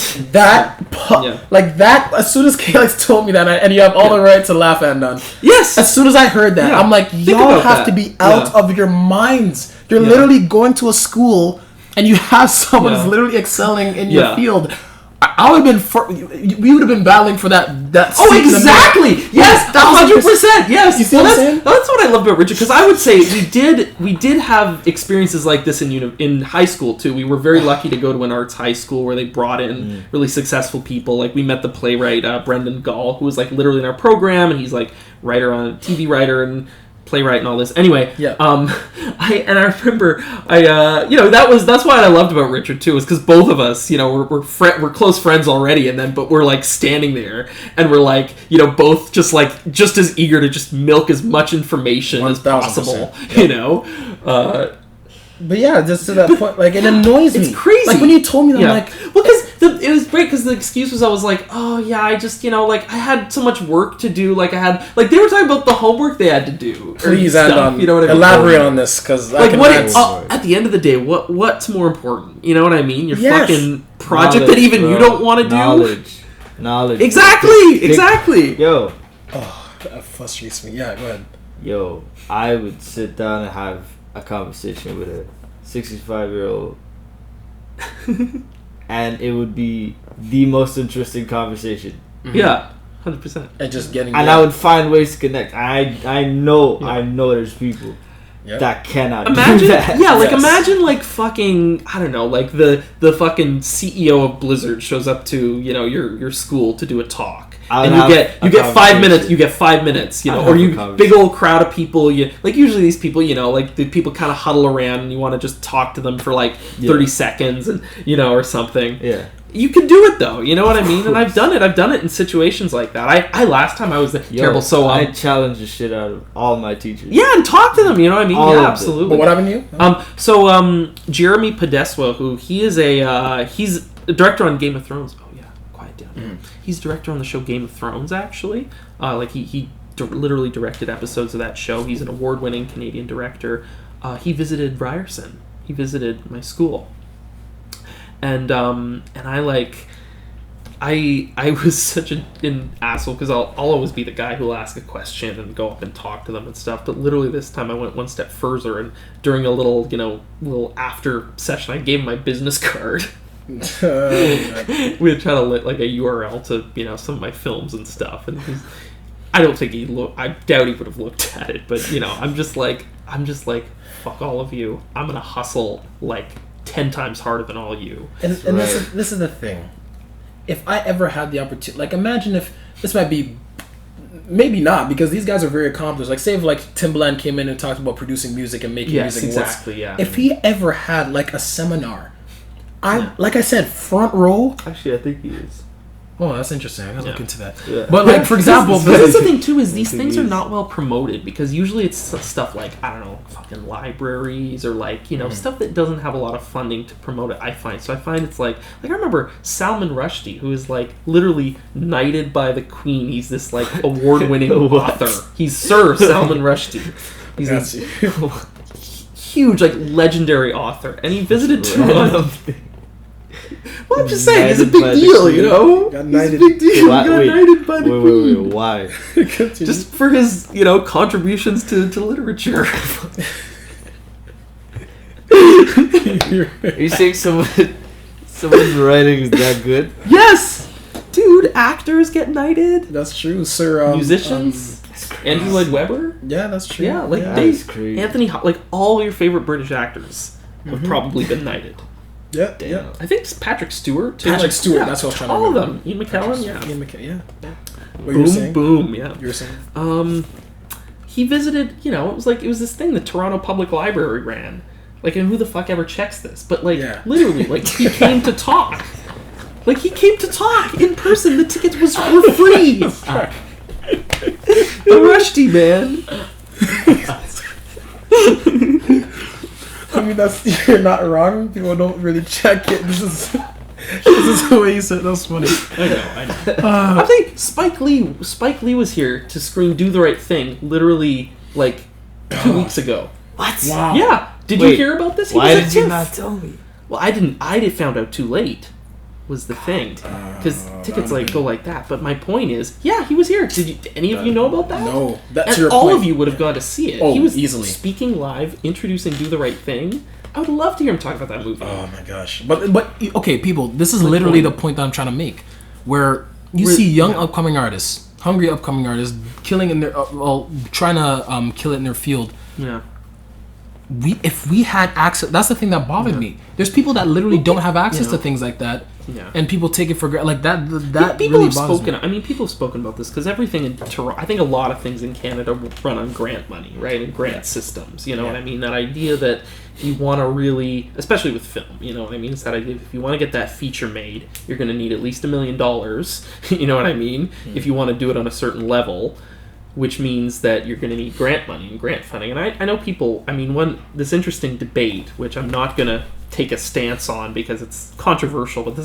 like that. As soon as Calyx told me that, and you have all the right to laugh, Andon. Yes. As soon as I heard that, I'm like, y'all have to be out of your minds. You're literally going to a school, and you have someone who's literally excelling in your field. I would have been. We would have been battling for that. Oh, exactly. Yes, 100%. Yes. You see what I'm saying? That's what I love about Richard, because I would say we did have experiences like this in high school too. We were very lucky to go to an arts high school where they brought in really successful people. Like we met the playwright Brendan Gall, who was like literally in our program, and he's like TV writer and playwright and all this. Anyway, I remember that's what I loved about Richard too, is because both of us, we're close friends already, but we're like standing there and we're like, both just as eager to just milk as much information as possible, But yeah, just to that point, like it annoys me. It's crazy. Like when you told me that, I'm like, well, because it was great because the excuse was I was like, oh yeah, I just I had so much work to do. Like I had they were talking about the homework they had to do. Please, Andon, you know what I mean? Elaborate on this, because at the end of the day, what's more important? You know what I mean? Your fucking project that even you don't want to do. Knowledge. Exactly. Yo. Oh, that frustrates me. Yeah, go ahead. Yo, I would sit down and have a conversation with a 65-year-old and it would be the most interesting conversation. Mm-hmm. Yeah, 100%. And just getting I would find ways to connect. I know there's people that cannot do that. Yeah, imagine fucking, I don't know, the fucking CEO of Blizzard shows up to, your school to do a talk. And you get 5 minutes. You get 5 minutes, or big old crowd of people. Usually these people, the people kind of huddle around, and you want to just talk to them for 30 seconds, and or something. Yeah. You can do it though, you know what I mean? And I've done it. I've done it in situations like that. I last time I was terrible. So I challenged the shit out of all my teachers. Yeah, and talk to them. You know what I mean? Absolutely. But what happened to you? So Jeremy Podeswa, who he's a director on Game of Thrones. Oh yeah, quiet down. Mm. He's director on the show Game of Thrones. Actually, he literally directed episodes of that show. He's an award-winning Canadian director. He visited Ryerson. He visited my school. And I was such an asshole because I'll always be the guy who'll ask a question and go up and talk to them and stuff. But literally this time I went one step further, and during a little after session I gave him my business card. We had tried to lit a URL to some of my films and stuff, and I doubt he would have looked at it, but I'm just like fuck all of you. I'm gonna hustle 10 times harder than all you. And this is the thing. If I ever had the opportunity, imagine if this might be, maybe not, because these guys are very accomplished. Say if Timbaland came in and talked about producing music and making music. Exactly. Yeah. If he ever had a seminar, like I said, front row. Actually, I think he is. Oh, that's interesting. I gotta look into that. Yeah. But for example, that's the thing too, is these things are not well promoted, because usually it's stuff I don't know, fucking libraries or stuff that doesn't have a lot of funding to promote it. I find it's I remember Salman Rushdie, who is literally knighted by the Queen. He's this award-winning author. He's Sir Salman Rushdie. He's a huge legendary author, and he visited Toronto. Well, I'm just saying, it's a Knighted by big the deal, queen. you know? Got It's a knighted. big deal. Why- He got wait. knighted by the queen. Wait, why? Just for his, contributions to literature. Are you saying someone's writing is that good? Yes! Dude, actors get knighted. That's true, sir. Musicians. Andrew Lloyd Webber. Yeah, that's true. Yeah, like That they, is crazy. Anthony, like all your favorite British actors have probably been knighted. Yeah, Damn. yeah. I think it's Patrick Stewart too. Patrick like, Stewart, yeah, that's what I was trying to all of remember. them. Ian McKellen, yeah. Ian McKellen, yeah. What you were Boom, saying? boom, yeah. You were saying? He visited. it was this thing the Toronto Public Library ran. Like, and who the fuck ever checks this? But like, Yeah. literally, like he came to talk. Like he came to talk in person. The tickets were free. The Rushdie, man. I mean, you're not wrong. People don't really check it. This is the way you said. That's funny. I know. I think Spike Lee was here to screen "Do the Right Thing" literally like 2 weeks ago. What? Wow. Yeah. Did Wait, you hear about this? He Why was at did you TIFF. not tell me? Well, I didn't. I found out too late. Was the thing because tickets go like that. But my point is, yeah, he was here. Did any of you know about that? No. That's And your all point. of you would have gone to see it. Oh, he was easily. speaking live, introducing "Do the Right Thing." I would love to hear him talk about that movie. Oh my gosh. But okay, people, this is literally the point that I'm trying to make. Where you see young upcoming artists, hungry upcoming artists, killing in their trying to kill it in their field. Yeah. If we had access, that's the thing that bothered me. There's people that literally don't have access to things like that, and people take it for granted. Like that People really have bothers spoken. me. I mean, people have spoken about this because everything in Toronto. I think a lot of things in Canada run on grant money, right? And grant systems. You know what I mean? That idea that if you want to really, especially with film, you know what I mean? It's that idea if you want to get that feature made, you're going to need at least $1 million. You know what I mean? If you want to do it on a certain level. Which means that you're going to need grant money and grant funding. And I know people, this interesting debate, which I'm not going to take a stance on because it's controversial, but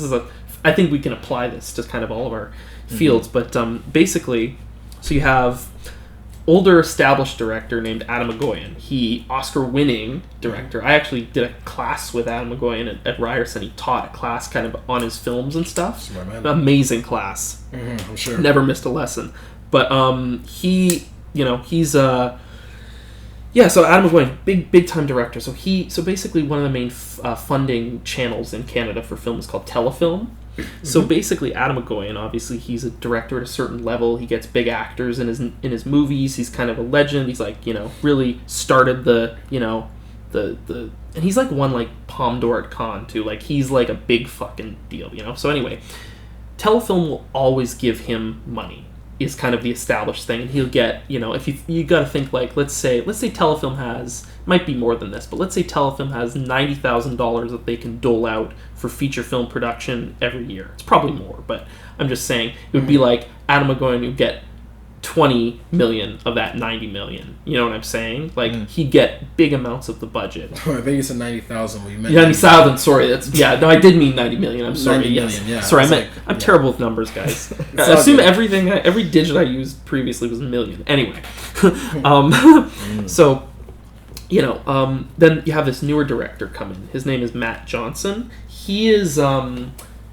I think we can apply this to kind of all of our fields. But basically, so you have older established director named Adam McGoyan. He Oscar-winning director. I actually did a class with Adam McGoyan at Ryerson. He taught a class kind of on his films and stuff. Smart man. Amazing class. I'm sure. Never missed a lesson. But he's so Adam McGoyan, big time director. So basically one of the main funding channels in Canada for film is called Telefilm. So basically Adam McGoyan, obviously he's a director at a certain level. He gets big actors in his movies. He's kind of a legend. He's like, really started the and he's like won like Palme d'Or at Cannes too. Like he's like a big fucking deal, So anyway, Telefilm will always give him money. Is kind of the established thing, and he'll get, if you got to think like, let's say Telefilm has, might be more than this, but let's say Telefilm has $90,000 that they can dole out for feature film production every year. It's probably more, but I'm just saying it would be like Adam McGoyan would get 20 million of that 90 million. You know what I'm saying? Like he'd get big amounts of the budget. I think you said 90,000 when you meant 90,000. Sorry, I did mean 90 million. I'm sorry. 90 Yes. million, yeah. Sorry, It's I'm terrible with numbers, guys. I all assume good. every digit I used previously was a million. Anyway, so then you have this newer director come in. His name is Matt Johnson. He is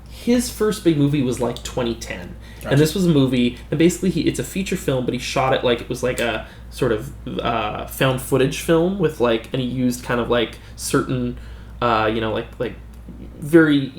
his first big movie was like 2010. Gotcha. And this was a movie, and basically it's a feature film, but he shot it like it was like a sort of found footage film with like, and he used kind of like certain, like very,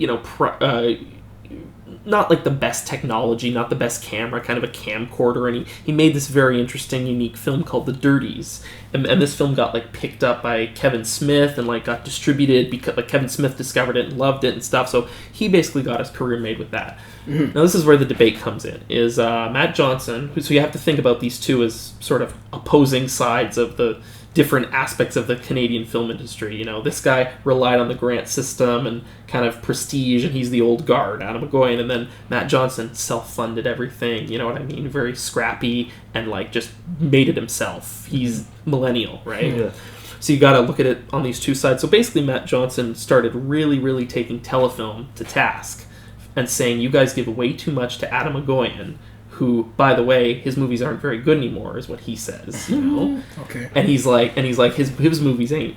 not like the best technology, not the best camera, kind of a camcorder, and he made this very interesting, unique film called The Dirties, and this film got like picked up by Kevin Smith and like got distributed because like Kevin Smith discovered it and loved it and stuff, so he basically got his career made with that. Mm-hmm. Now this is where the debate comes in, is Matt Johnson, so you have to think about these two as sort of opposing sides of the different aspects of the Canadian film industry. This guy relied on the grant system and kind of prestige, and he's the old guard, Adam McGoyan, and then Matt Johnson self-funded everything, you know what I mean? Very scrappy and like just made it himself. He's millennial, right? Yeah. So you got to look at it on these two sides. So basically Matt Johnson started really, really taking Telefilm to task and saying, you guys give way too much to Adam McGoyan, who, by the way, his movies aren't very good anymore, is what he says, you know? Okay. And he's like, his movies ain't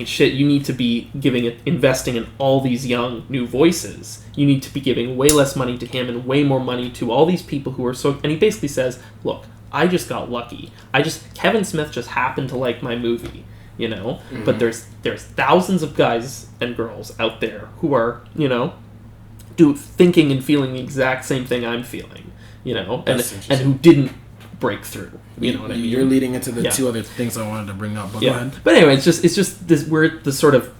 shit. You need to be investing in all these young new voices. You need to be giving way less money to him and way more money to all these people who are so... And he basically says, look, I just got lucky. Kevin Smith just happened to like my movie, you know? Mm-hmm. But there's thousands of guys and girls out there who are, you know, thinking and feeling the exact same thing I'm feeling, you know? And who didn't break through. You know what I mean? You're leading into the two other things I wanted to bring up. But go ahead. But anyway, it's just this. We're at the sort of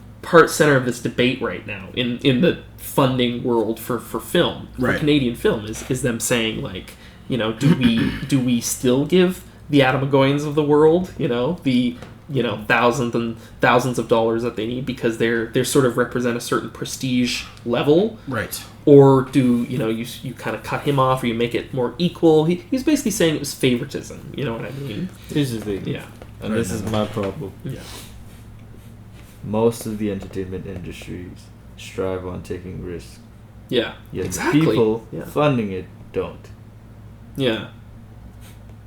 center of this debate right now in the funding world for film, for Canadian film, is them saying, like, you know, do we still give the Adam McGoyans of the world, you know, the, you know, thousands and thousands of dollars that they need because they're sort of represent a certain prestige level, right? Or do, you know, you kind of cut him off, or you make it more equal? He's basically saying it was favoritism. You know what I mean? Here's the thing. Yeah. And this is my problem. Yeah. Most of the entertainment industries strive on taking risks. Yeah. Yet exactly. The people funding it don't. Yeah.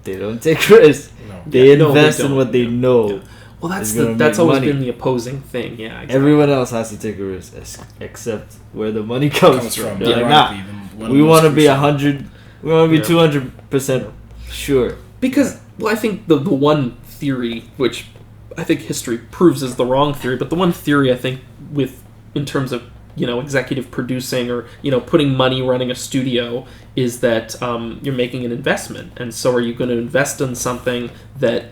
They don't take risks. No. They invest in what they know. Yeah. Well, that's always been the opposing thing. Yeah. Exactly. Everyone else has to take a risk, except where the money comes from. They're like, nah, we want to be 100. We want to be 200% sure. Because, well, I think the one theory, which I think history proves is the wrong theory, but the one theory I think in terms of, you know, executive producing or, you know, putting money running a studio is that you're making an investment, and so are you going to invest in something that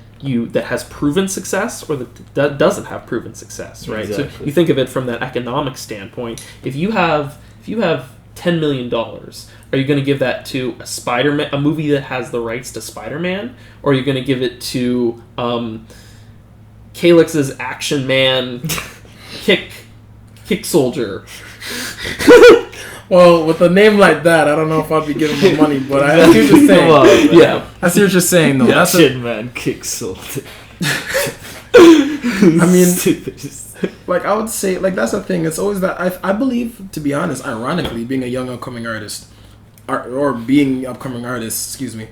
has proven success or that doesn't have proven success, right? Exactly. So you think of it from that economic standpoint. If you have $10 million, are you going to give that to a Spider-Man, a movie that has the rights to Spider-Man, or are you going to give it to Calyx's Action Man Kick Soldier? Well, with a name like that, I don't know if I'd be giving them money, but I see what you're saying. Yeah, I see what you're saying, though. That's Action Man Kick Soldier. I mean, like, I would say, like, that's the thing. It's always that I believe, to be honest, ironically, being a young upcoming artist, or being upcoming artist, excuse me,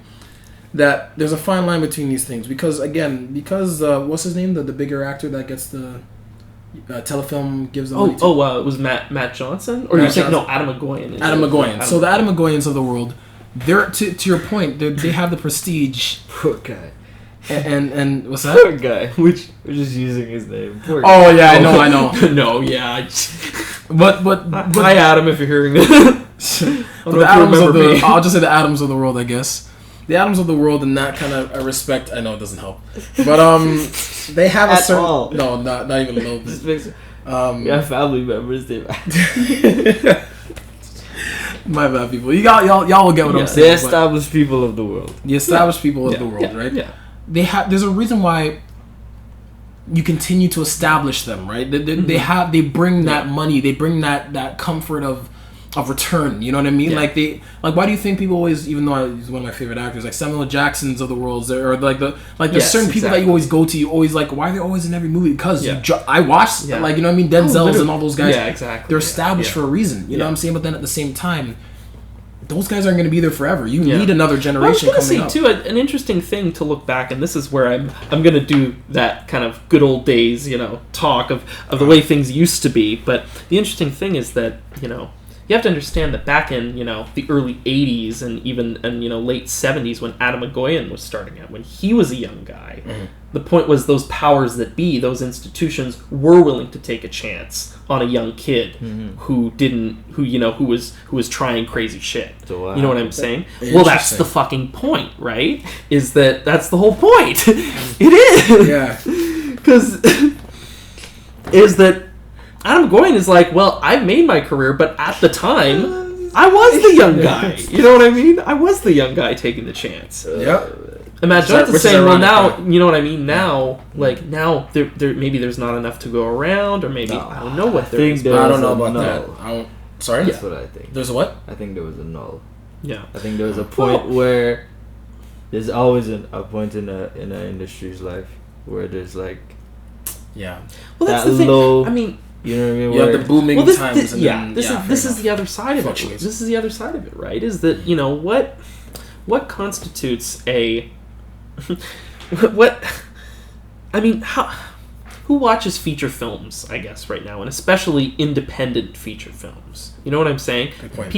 that there's a fine line between these things. Because what's his name? The bigger actor that gets the telefilm gives them. It was Matt Johnson, or you're saying no, Adam McGoyan. Adam McGoyan. So the Adam McGoyans of the world, they're to your point. They have the prestige. Poor guy. And what's that? Poor guy. We're just using his name. Poor guy. Oh yeah, I know. No, yeah. But hi Adam, if you're hearing this. I'll just say the Adams of the world, I guess. The Adams of the world in that kind of respect, I know it doesn't help, but they have a certain all. No, not even a little bit. We have family members. My bad, people. Y'all will get what I'm saying. The established people of the world. The established people of the world, right? Yeah. There's a reason why you continue to establish them, right? They bring that money, they bring that comfort of return, you know what I mean? Yeah. Why do you think people always, even though he's one of my favorite actors, like Samuel Jacksons of the world, or there's certain people that you always go to, you always like, why are they always in every movie? Because I watched, you know what I mean, Denzel's and all those guys. Yeah, exactly. They're established for a reason, you know what I'm saying? But then at the same time, those guys aren't going to be there forever. You need another generation coming up. Too, an interesting thing to look back, and this is where I'm going to do that kind of good old days, you know, talk of the way things used to be. But the interesting thing is that, you know, you have to understand that back in, you know, the early 80s and late 70s, when Adam McGoyan was starting out, when he was a young guy, the point was those powers that be, those institutions, were willing to take a chance on a young kid who was trying crazy shit. So, you know what I'm saying? Well, that's the fucking point, right? That's the whole point. It is. Yeah. Because is that Adam McGoyan is like, well, I've made my career, but at the time, I was the young guy. You know what I mean? I was the young guy taking the chance. Yep. Imagine Johnson saying, well, now, you know what I mean? Now, there maybe there's not enough to go around, or maybe, I don't know what there is. I don't know about that. Sorry? That's what I think. There's a what? I think there was a null. Yeah. I think there was a point where there's always a point in an industry's life where there's like... Yeah. Well, that's the thing. Low, I mean... You know what I mean? You have the booming times. This is the other side of it. This is the other side of it, right? Is that, you know, what what constitutes a what? I mean, who watches feature films? I guess right now, and especially independent feature films. You know what I'm saying? Good point.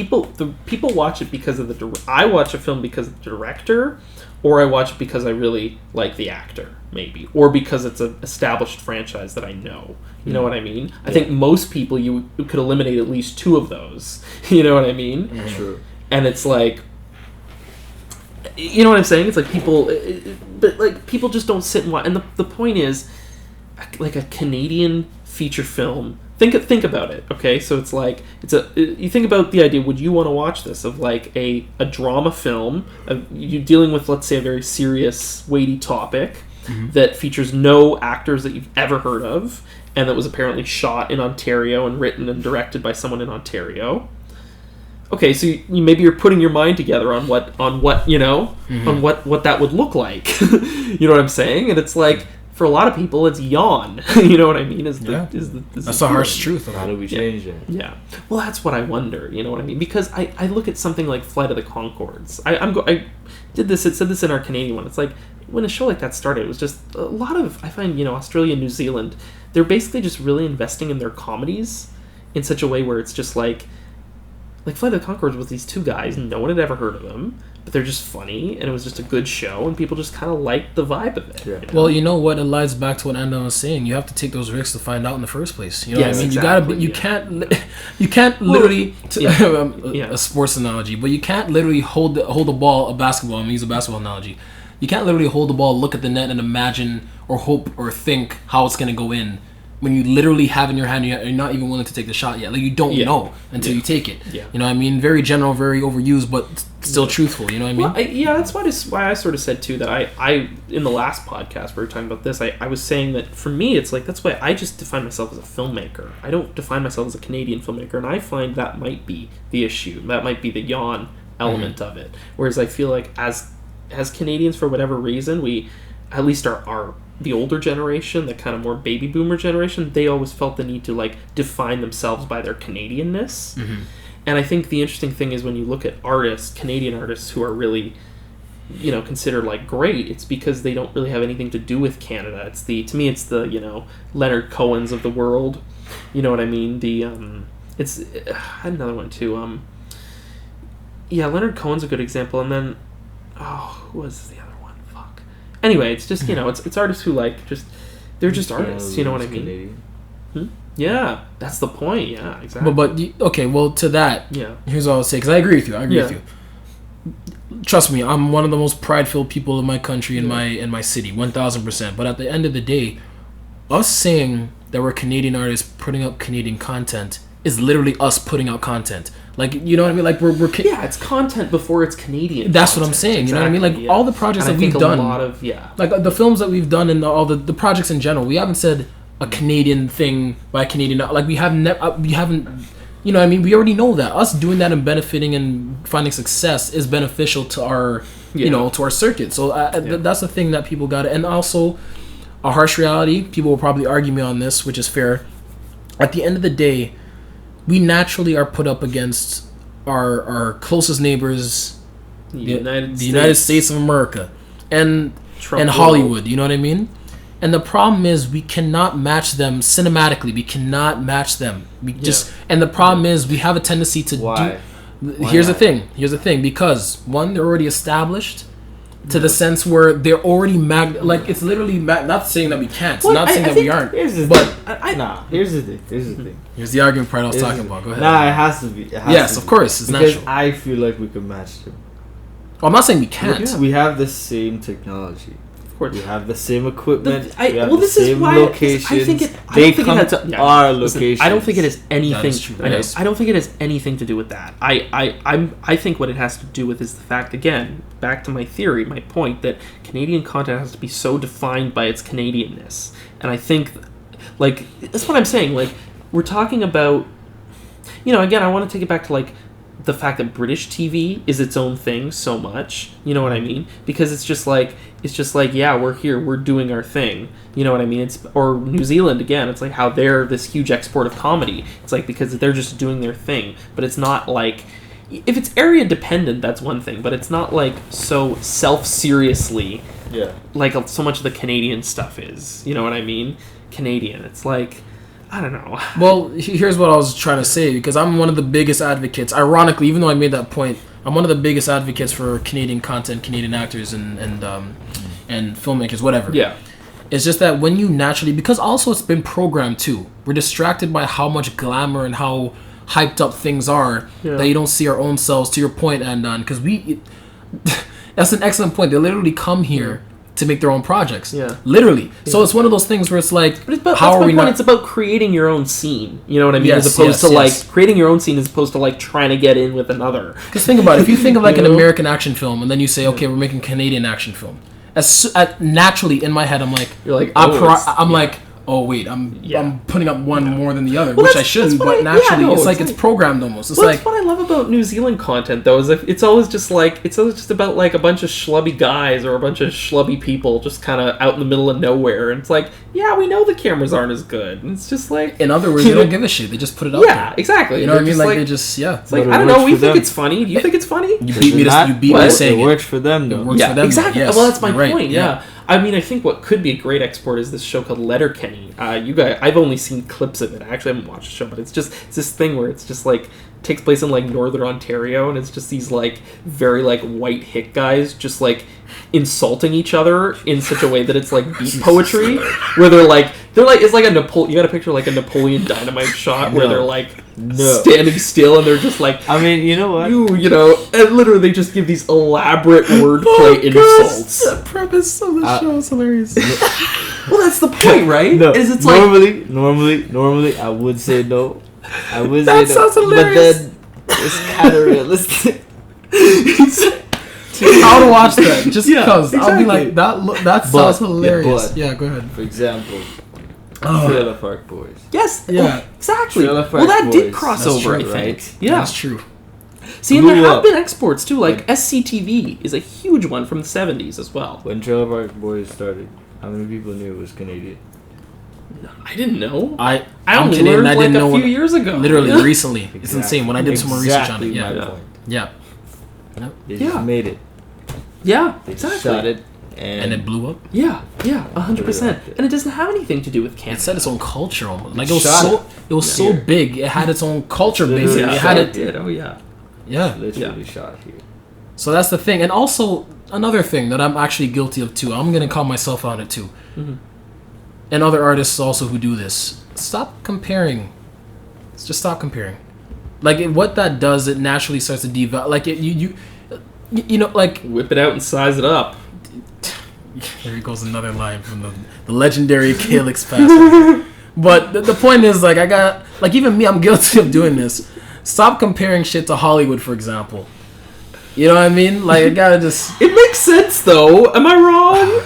People watch it because of I watch a film because of the director, or I watch it because I really like the actor, maybe, or because it's an established franchise that I know. You know what I mean? I think most people you could eliminate at least two of those. You know what I mean? True. And it's like, you know what I'm saying? It's like people, but like people just don't sit and watch. And the point is, like a Canadian feature film. Think about it. Okay, so it's like you think about the idea. Would you want to watch this of like a drama film? You dealing with, let's say, a very serious, weighty topic that features no actors that you've ever heard of, and that was apparently shot in Ontario and written and directed by someone in Ontario. Okay, so maybe you're putting your mind together on what you know on what that would look like. You know what I'm saying? And it's like, for a lot of people, it's yawn. You know what I mean? That's the harsh truth. How do we change it? Yeah. Well, that's what I wonder. You know what I mean? Because I look at something like Flight of the Conchords. I did this. It said this in our Canadian one. It's like, when a show like that started, it was just a lot of, I find, Australia and New Zealand, they're basically just really investing in their comedies in such a way where it's just like Flight of the Conchords with these two guys, no one had ever heard of them, but they're just funny, and it was just a good show, and people just kind of liked the vibe of it. Yeah. Well, you know what? It lies back to what Andon was saying. You have to take those risks to find out in the first place. You know what I mean? Exactly, You can't literally Yeah. a sports analogy, but you can't literally hold a ball, a basketball. I'm gonna use a basketball analogy. You can't literally hold the ball, look at the net, and imagine or hope or think how it's gonna go in, when you literally have in your hand, you're not even willing to take the shot yet. Like, you don't know until you take it. Yeah. You know what I mean? Very general, very overused, but still truthful. You know what I mean? Well, that's why I sort of said, too, that I in the last podcast where we were talking about this, I was saying that for me, it's like, that's why I just define myself as a filmmaker. I don't define myself as a Canadian filmmaker, and I find that might be the issue. That might be the yawn element of it. Whereas I feel like as Canadians, for whatever reason, we, at least our the older generation, the kind of more baby boomer generation, they always felt the need to like define themselves by their Canadianness. And I think the interesting thing is when you look at Canadian artists who are really, considered like great, it's because they don't really have anything to do with Canada. To me it's the Leonard Cohens of the world. You know what I mean? I had another one too. Leonard Cohen's a good example, and then who was the other? Anyway, it's just, it's artists who they're just artists, you know what I mean? Yeah, that's the point, yeah, exactly. But to that, here's what I'll say, because I agree with you, Trust me, I'm one of the most prideful people in my country, in my city, 1000%. But at the end of the day, us saying that we're Canadian artists putting up Canadian content is literally us putting out content. Like, you know what I mean? Like, we're it's content before it's Canadian. That's content. what I'm saying. Exactly, you know what I mean? Like, all the projects that we've done, like the films that we've done and all the projects in general, we haven't said a Canadian thing by Canadian. Like, we haven't. You know what I mean? We already know that us doing that and benefiting and finding success is beneficial to our, to our circuit. So that's the thing that people got to. And also, a harsh reality. People will probably argue me on this, which is fair. At the end of the day, we naturally are put up against our closest neighbors, the United States of America, and Hollywood. You know what I mean? And the problem is we cannot match them cinematically. We cannot match them. And the problem is we have a tendency to Here's the thing. Because one, they're already established. To the sense where they're already it's literally not saying that we can't. Not saying that we aren't. Here's the thing. Here's the argument part I was talking about. Go ahead. It has to be. Yes, of course, it's because natural. I feel like we can match them. Well, I'm not saying we can't. We have the same technology. Of course, we have the same equipment. We have this the same is why locations. They come to our locations. I don't think it has anything. That I don't think it has anything to do with that. I think what it has to do with is the fact, again, back to my theory, my point, that Canadian content has to be so defined by its Canadianness. And I think, that's what I'm saying. Like, we're talking about, again, I want to take it back to, the fact that British TV is its own thing so much. You know what I mean? Because it's just like, we're here, we're doing our thing. You know what I mean? Or New Zealand, again, it's like how they're this huge export of comedy. It's like, because they're just doing their thing. But it's not like, if it's area dependent, that's one thing, but it's not like so self-seriously like so much of the Canadian stuff is. You know what I mean? Canadian. It's like, I don't know. Well, here's what I was trying to say, because I'm one of the biggest advocates. Ironically, even though I made that point, I'm one of the biggest advocates for Canadian content, Canadian actors, and filmmakers, whatever. Yeah. It's just that when you naturally, because also it's been programmed too. We're distracted by how much glamour and how hyped up things are that you don't see our own selves. To your point, Andon, because that's an excellent point. They literally come here to make their own projects. Yeah. Literally. Yeah. So it's one of those things where it's like, how are we not... It's about creating your own scene. You know what I mean? As opposed to like creating your own scene as opposed to like trying to get in with another. Because think about it. If you think of like an American action film and then you say, okay, we're making Canadian action film. Naturally in my head, I'm like, oh wait, I'm putting up one more than the other, which I shouldn't, but naturally it's programmed almost. It's that's what I love about New Zealand content though, is it's always just about like a bunch of schlubby guys or a bunch of schlubby people just kind of out in the middle of nowhere, and it's like, yeah, we know the cameras aren't as good, and it's just like, in other words, they don't give a shit, they just put it out there. Yeah, exactly. You know what I mean? Like they just it's like, I don't know, we think it's funny. Do you think it's funny? You beat me to saying it works for them though. It works for them. Exactly. Well, that's my point. Yeah. I mean, I think what could be a great export is this show called Letterkenny. You guys, I've only seen clips of it. I actually haven't watched the show, but it's this thing where it's just like takes place in like Northern Ontario, and it's just these like very like white hick guys just like insulting each other in such a way that it's like beat poetry, where they're like it's like you got to picture like a Napoleon Dynamite shot where they're like standing still and they're just like, I mean, you know what, you know, and literally they just give these elaborate wordplay insults. The premise of the show is hilarious. Well, that's the point, right? No, is it's normally I would say no. I would say no, hilarious. but then it's kind of realistic. I would watch that just because I'll be like, that sounds hilarious. Yeah, go ahead. For example, Trailer Park Boys. Yes. Yeah. Oh, exactly. Well, that did cross over, I think. Right? Yeah, that's true. See, and there have been exports too. Like SCTV is a huge one from the 70s as well. When Trailer Park Boys started, how many people knew it was Canadian? I didn't know. I'm only Canadian. learned I didn't know a few years ago. Literally recently. It's insane. When I did some more research on it. Yeah. They just made it. Yeah, they exactly. Shot it, and it blew up. Yeah, 100%. And it doesn't have anything to do with Canada. It set its own culture almost. Like it was so big. It had its own culture basically. It had it. Yeah. Literally shot here. So that's the thing, and also another thing that I'm actually guilty of too. I'm gonna call myself on it too. Mm-hmm. And other artists also who do this. Stop comparing. Just stop comparing. Like what that does, it naturally starts to devalue. Like you know, like whip it out and size it up. There goes another line from the legendary Calyx Passailaigue. But the point is, like, I got, like, even me, I'm guilty of doing this. Stop comparing shit to Hollywood, for example. You know what I mean? Like, I gotta just. It makes sense, though. Am I wrong?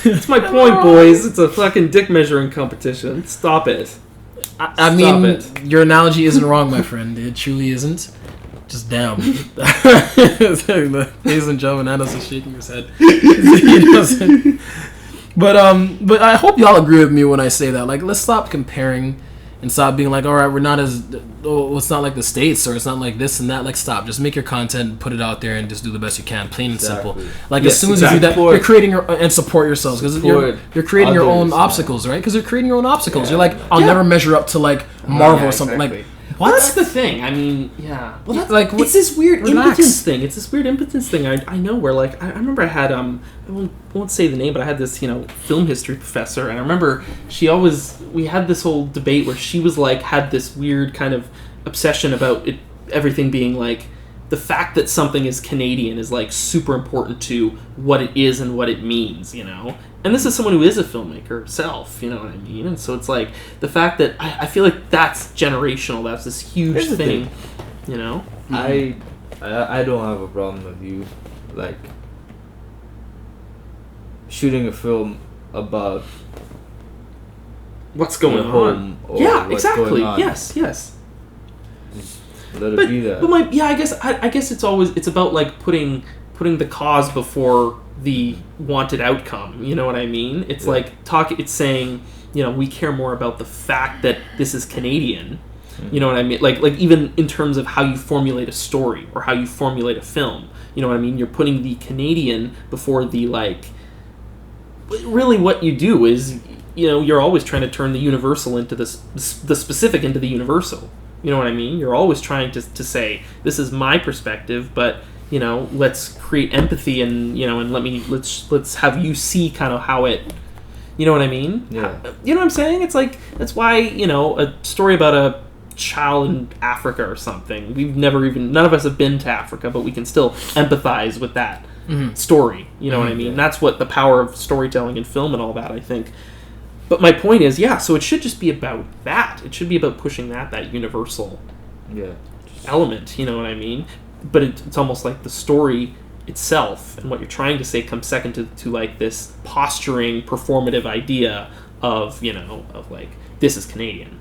That's my point, boys. It's a fucking dick measuring competition. Stop it. I mean, your analogy isn't wrong, my friend. It truly isn't. Just damn. Ladies and gentlemen, Andon's shaking his head. He doesn't. But I hope y'all agree with me when I say that. Like, let's stop comparing and stop being like, all right, we're not as, it's not like the States or it's not like this and that. Like, stop. Just make your content, put it out there, and just do the best you can. Plain and simple. Like, as soon as you do that, you're creating and support yourselves because you're creating your own obstacles, right? Because you're creating your own obstacles. You're like, I'll never measure up to like Marvel or something like. What? Well, that's the thing. I mean, yeah. Well, that's, like, it's this weird impotence thing. It's this weird impotence thing. I know where, like, I remember I had, I won't say the name, but I had this, film history professor, and I remember we had this whole debate where she was, like, had this weird kind of obsession about everything being, like, the fact that something is Canadian is, like, super important to what it is and what it means, And this is someone who is a filmmaker herself, you know what I mean? And so it's like, the fact that I feel like that's generational, that's this huge thing, Mm-hmm. I don't have a problem with you, like, shooting a film about what's going on. Yeah, exactly. Yes. Let it be that. But I guess it's about, like, putting the cause before the wanted outcome, you know what I mean? It's like it's saying, we care more about the fact that this is Canadian You know what I mean? Like even in terms of how you formulate a story or how you formulate a film. You know what I mean? You're putting the Canadian before the, like... Really what you do is, you know, you're always trying to turn the universal into the specific into the universal. You know what I mean? You're always trying to say, this is my perspective, but, you know, let's create empathy and, you know, and let's have you see kind of how it... You know what I mean? Yeah. You know what I'm saying? It's like, that's why, you know, a story about a child in Africa or something. None of us have been to Africa, but we can still empathize with that story. You know what I mean? That's what the power of storytelling in film and all that, I think. But my point is, so it should just be about that. It should be about pushing that universal element. You know what I mean? But it's almost like the story itself and what you're trying to say comes second to like this posturing, performative idea of, you know, of like, this is Canadian.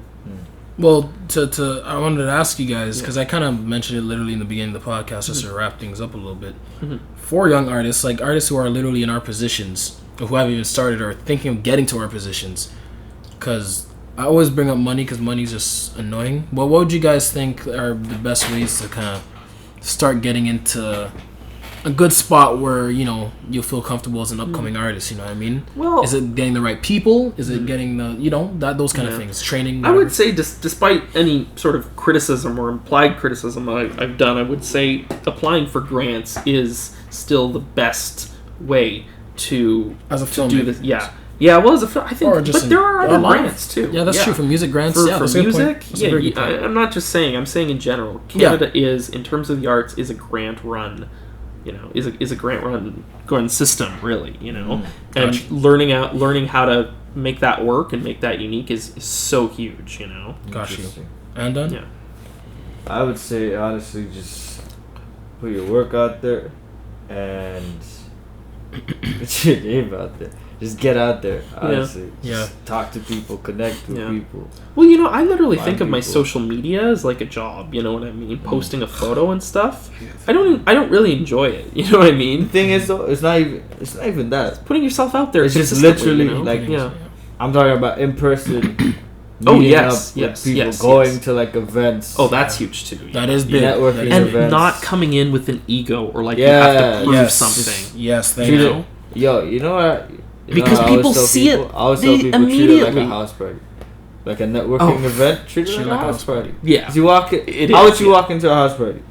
Well, I wanted to ask you guys, because I kind of mentioned it literally in the beginning of the podcast, just to wrap things up a little bit. For young artists, like artists who are literally in our positions, or who haven't even started or thinking of getting to our positions, because I always bring up money because money's just annoying. But what would you guys think are the best ways to kind of start getting into a good spot where, you know, you'll feel comfortable as an upcoming artist, you know what I mean? Well, is it getting the right people? Is it getting the, you know, those kind of things, training? Whatever. I would say, despite any sort of criticism or implied criticism I've done, I would say applying for grants is still the best way to as a film do this. Well, as a film, I think, but there are other grants too. Yeah, that's true. For music grants, for music, I'm not just saying. I'm saying in general, Canada is, in terms of the arts, is a grant run. You know, is a grant run system, really, you know, and learning how to make that work and make that unique is so huge, you know. Got you. Andon? Yeah. I would say, honestly, just put your work out there and put your name out there. Just get out there, honestly. Just talk to people, connect with people. Well, you know, I literally think of my social media as like a job, you know what I mean? Posting a photo and stuff. I don't really enjoy it, you know what I mean? The thing is, though, it's not even that. It's putting yourself out there. It's just literally, you know? like, I'm talking about in person. Yes, people going to like events. Oh, that's huge too. That is big. Networking and events. Not coming in with an ego or like you have to prove something. Yes, they know. Yo, you know what? Because people see it, I always tell people treat it like a house party. Like a networking event, treat it like a house party. Yeah. You walk how would you walk into a house party?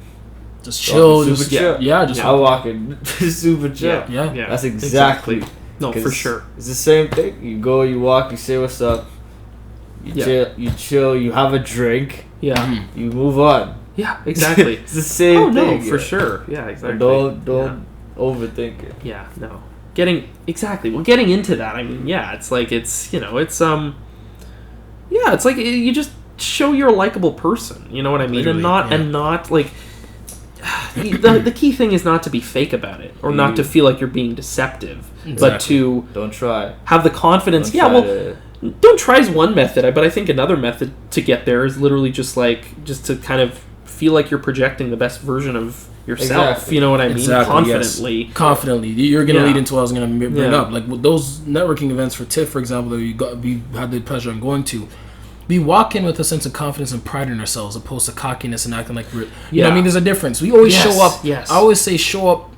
Just chill. Super chill. Yeah, just I walk in super chill. Yeah. That's exactly. No, for sure. It's the same thing. You go, you walk, you say what's up. You chill, you have a drink. Yeah. You move on. Yeah, exactly. It's the same thing. No, for sure. Yeah, exactly. Don't overthink it. Yeah, no. Getting into that, I mean, it's like, it's, you know, it's it's like you just show you're a likable person, you know what I mean? Literally, and not like the key thing is not to be fake about it or not to feel like you're being deceptive, but to don't try. Have the confidence. Don't try is one method, but I think another method to get there is literally just to kind of feel like you're projecting the best version of yourself. Exactly. You know what I mean? Confidently. Yes. Confidently. You're going to lead into what I was going to bring up. Like with those networking events for TIFF, for example, that we had the pleasure of going to, we walk in with a sense of confidence and pride in ourselves opposed to cockiness and acting like we're... You know what I mean? There's a difference. We always show up... Yes. I always say show up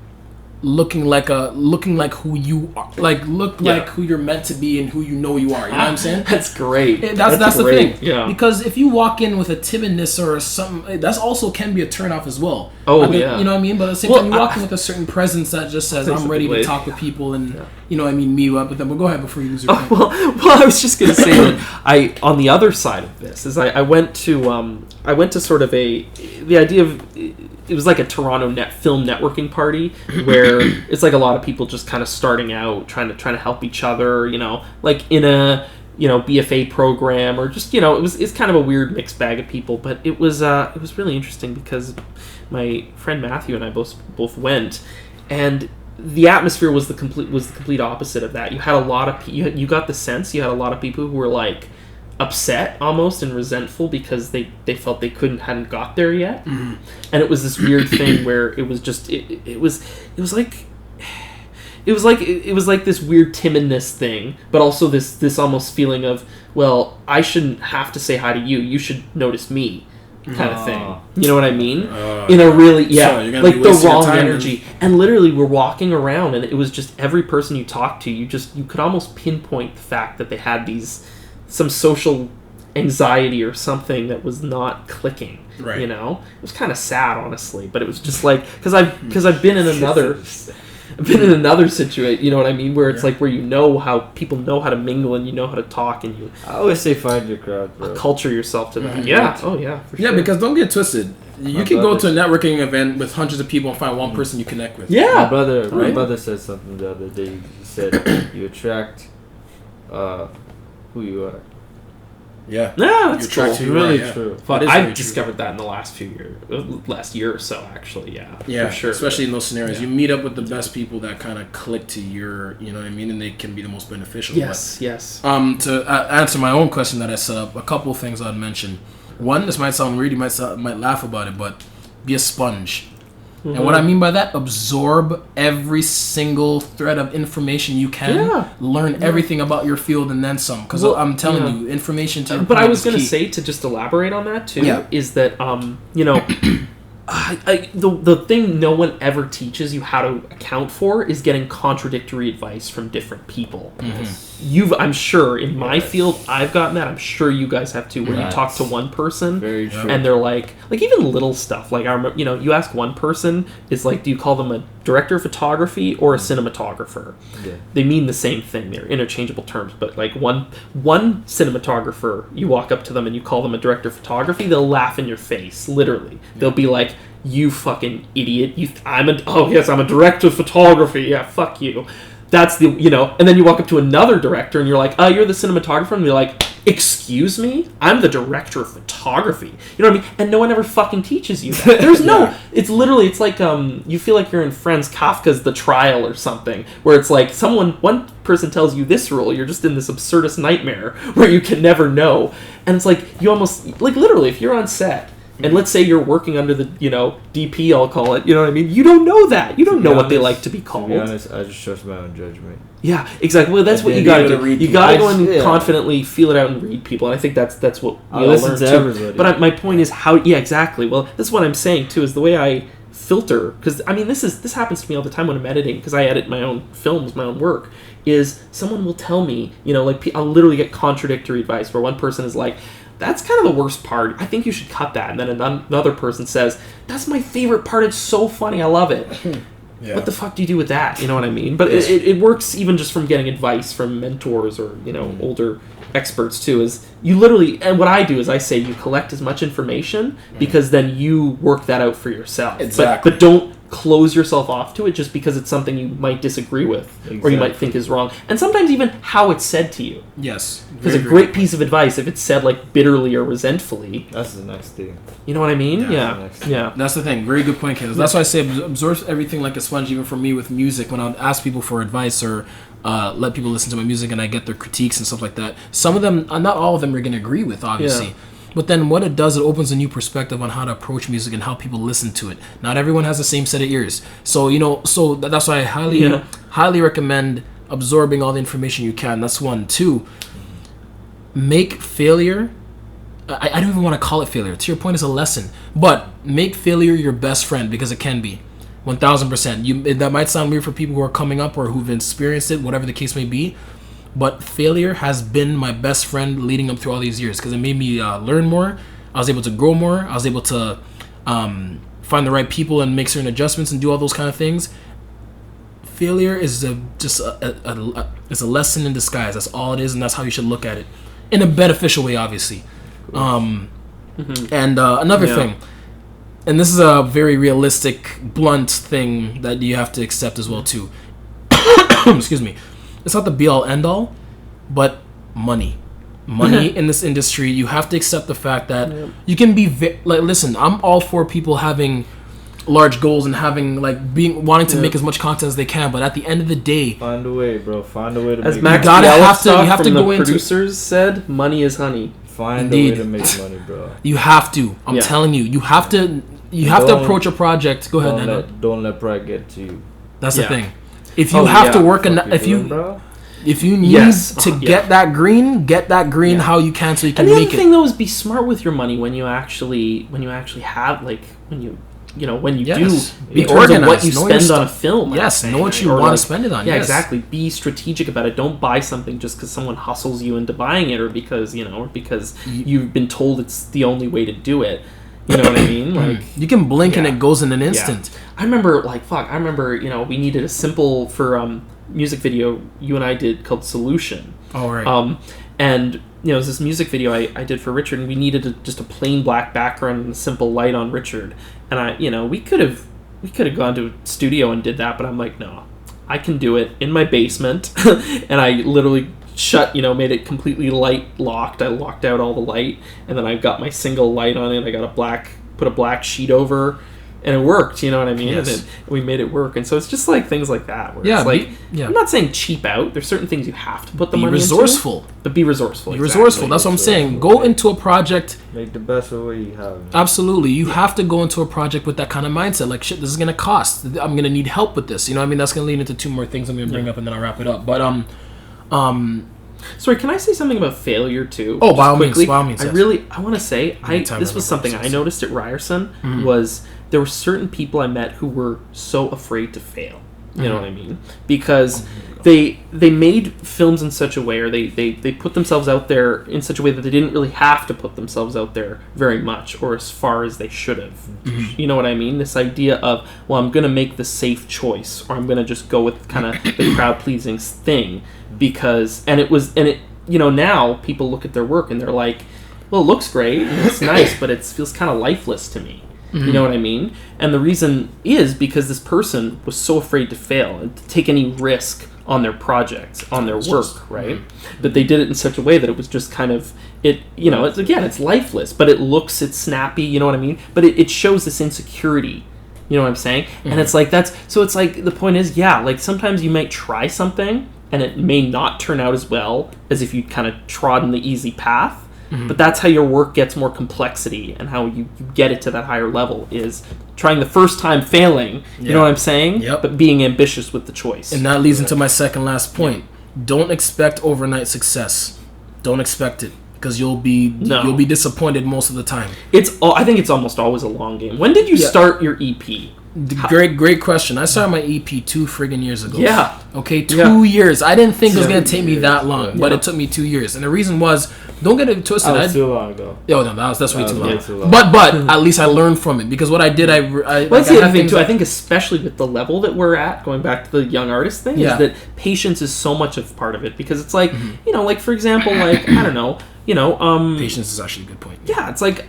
looking like who you are, like who you're meant to be and who you know you are. You know what I'm saying? That's great. That's the great. thing. Yeah. Because if you walk in with a timidness or something, that's also can be a turnoff as well. Oh, yeah. You know what I mean? But at the same time, you walk in with a certain presence that just says, I'm ready to talk with people and, you know what I mean, meet up with them. But go ahead before you lose your point. Well, I was just going to say that on the other side of this is I went to sort of the idea of, it was like a Toronto film networking party where it's like a lot of people just kind of starting out, trying to help each other, you know, like in a, you know, BFA program or just, you know, it's kind of a weird mixed bag of people, but it was really interesting because my friend Matthew and I both went, and the atmosphere was the complete opposite of that. You had a lot of you got the sense you had a lot of people who were like upset almost and resentful because they felt they hadn't got there yet. Mm-hmm. And it was this weird thing where it was just it was like this weird timidness thing, but also this almost feeling of well, I shouldn't have to say hi to you. You should notice me. Kind of thing. You know what I mean? In a really, So like the wrong energy. And literally, we're walking around, and it was just every person you talked to, you could almost pinpoint the fact that they had some social anxiety or something that was not clicking. Right. You know, it was kind of sad, honestly, but it was just like because I've been in another situation. You know what I mean? Where it's like where you know how people know how to mingle and you know how to talk and you. I always say find your crowd, bro. Culture yourself to that. Mm-hmm. Yeah. Oh yeah. For sure. Yeah, because don't get twisted. You can go to a networking event with hundreds of people and find one person you connect with. Yeah. My brother said something the other day. He said you attract who you are. Yeah. Yeah, that's cool. Really true. But I've discovered that in the last year or so, actually. Yeah, for sure. Especially in those scenarios, you meet up with the best people that kind of click to your, you know what I mean, and they can be the most beneficial. Yes, yes. To answer my own question that I set up, a couple of things I'd mention. One, this might sound weird, you might laugh about it, but be a sponge. Mm-hmm. And what I mean by that, absorb every single thread of information you can. Yeah. Learn everything about your field and then some. Because I'm telling you, information to your But I was going to say, to just elaborate on that too, is that, you know, the thing no one ever teaches you how to account for is getting contradictory advice from different people. Mm-hmm. I'm sure in my field I've gotten that. I'm sure you guys have too, where you talk to one person and they're like even little stuff. Like I remember, you know, you ask one person, is like, do you call them a director of photography or a cinematographer? Yeah. They mean the same thing. They're interchangeable terms, but like one cinematographer, you walk up to them and you call them a director of photography, they'll laugh in your face, literally. They'll be like, you fucking idiot. I'm a director of photography. Yeah, fuck you. That's the, you know, and then you walk up to another director and you're like, you're the cinematographer, and they're like, excuse me? I'm the director of photography. You know what I mean? And no one ever fucking teaches you that. There's no, it's literally, it's like, you feel like you're in Franz Kafka's The Trial or something, where it's like one person tells you this rule, you're just in this absurdist nightmare where you can never know. And it's like, you almost, like literally, if you're on set, and let's say you're working under the, you know, DP, I'll call it, you know what I mean? You don't know that. You don't know what they like to be called. To be honest, I just trust my own judgment. Yeah, exactly. Well, that's what you gotta do. You gotta go and confidently feel it out and read people. And I think that's what we all learn too. Everybody. But my point is how, exactly. Well, that's what I'm saying too, is the way I filter, because I mean, this happens to me all the time when I'm editing, because I edit my own films, my own work, is someone will tell me, you know, like I'll literally get contradictory advice where one person is like, that's kind of the worst part. I think you should cut that. And then another person says, that's my favorite part. It's so funny. I love it. Yeah. What the fuck do you do with that? You know what I mean? But it works even just from getting advice from mentors or, you know, older experts too, is you literally, and what I do is I say you collect as much information because then you work that out for yourself. Exactly. But don't close yourself off to it just because it's something you might disagree with or you might think is wrong. And sometimes even how it's said to you. Yes. Because a great piece of advice, if it's said like bitterly or resentfully, that's the next thing. You know what I mean? Yeah. That's the thing. Very good point, Campbell. That's why I say absorb everything like a sponge. Even for me with music, when I ask people for advice or let people listen to my music and I get their critiques and stuff like that, some of them, not all of them, are going to agree with, obviously. Yeah. But then what it does, it opens a new perspective on how to approach music and how people listen to it. Not everyone has the same set of ears. So, you know, that's why I highly recommend absorbing all the information you can. That's one. Two, make failure, I don't even want to call it failure. To your point, it's a lesson. But make failure your best friend, because it can be. 1,000%. That might sound weird for people who are coming up or who've experienced it, whatever the case may be. But failure has been my best friend leading up through all these years, because it made me learn more. I was able to grow more. I was able to find the right people and make certain adjustments and do all those kind of things. Failure is just a lesson in disguise. That's all it is, and that's how you should look at it, in a beneficial way, obviously. And another thing, and this is a very realistic, blunt thing that you have to accept as well too. Excuse me. It's not the be-all, end-all, but money. Money in this industry, you have to accept the fact that you can be... listen, I'm all for people having large goals and having, wanting to make as much content as they can, but at the end of the day... Find a way, bro. Find a way to as make Max money. You have to go into... producers said, money is honey. Find a way to make money, bro. You have to. I'm telling you. You have to approach a project... Go ahead, Don't let pride get to you. That's the thing. If you have to work... If you need to get that green how you can so you can make it. And the other thing though is be smart with your money when you actually have like when you do be organized. What you spend on a film. Yes, know what you want to spend it on. Yeah, exactly. Be strategic about it. Don't buy something just because someone hustles you into buying it, or because you've been told it's the only way to do it. You know what I mean? Like you can blink and it goes in an instant. Yeah. I remember we needed a simple for music video you and I did called Solution. Oh right. And it was this music video I did for Richard, and we needed just a plain black background and a simple light on Richard. And we could have gone to a studio and did that, but I'm like, no, I can do it in my basement. And I literally made it completely light locked. I locked out all the light, and then I got my single light on it. I got put a black sheet over, and it worked. You know what I mean? Yes. And then we made it work. And so it's just like things like that. Where I'm not saying cheap out. There's certain things you have to put the money resourceful. Into. But be resourceful. Be resourceful. That's what I'm saying. Go into a project. Make the best of what you have. Absolutely. You have to go into a project with that kind of mindset. Like, shit, this is going to cost. I'm going to need help with this. You know what I mean? That's going to lead into two more things I'm going to bring up, and then I'll wrap it up. But, sorry, can I say something about failure too? Oh, by all means. I want to say, this was something I noticed at Ryerson, was there were certain people I met who were so afraid to fail. You know what I mean? Because they made films in such a way, or they put themselves out there in such a way that they didn't really have to put themselves out there very much, or as far as they should have. You know what I mean? This idea of, well, I'm going to make the safe choice, or I'm going to just go with kind of the crowd-pleasing thing, because, now people look at their work and they're like, well, it looks great, and it's nice, but it feels kind of lifeless to me. You know what I mean? And the reason is because this person was so afraid to fail and to take any risk on their projects, on their work, right? But they did it in such a way that it was just kind of, it's lifeless, but it's snappy, you know what I mean? But it shows this insecurity, you know what I'm saying? And it's like, the point is, like sometimes you might try something and it may not turn out as well as if you kind of trodden the easy path. But that's how your work gets more complexity, and how you get it to that higher level is trying the first time, failing, you know what I'm saying? Yep. But being ambitious with the choice. And that leads into my second last point. Don't expect overnight success. Don't expect it, because you'll be disappointed most of the time. I think it's almost always a long game. When did you start your EP? Great question. I started my EP 2 friggin' years ago. Yeah. Okay, 2 years. I didn't think it was going to take me that long, but it took me 2 years. And the reason was, don't get it twisted. That was too long ago. Oh, no, that's way too long. But at least I learned from it, because what I did, that's the other thing, too. I think especially with the level that we're at, going back to the young artist thing, is that patience is so much of part of it. Because it's like, like, for example, like, I don't know, patience is actually a good point. Yeah, it's like,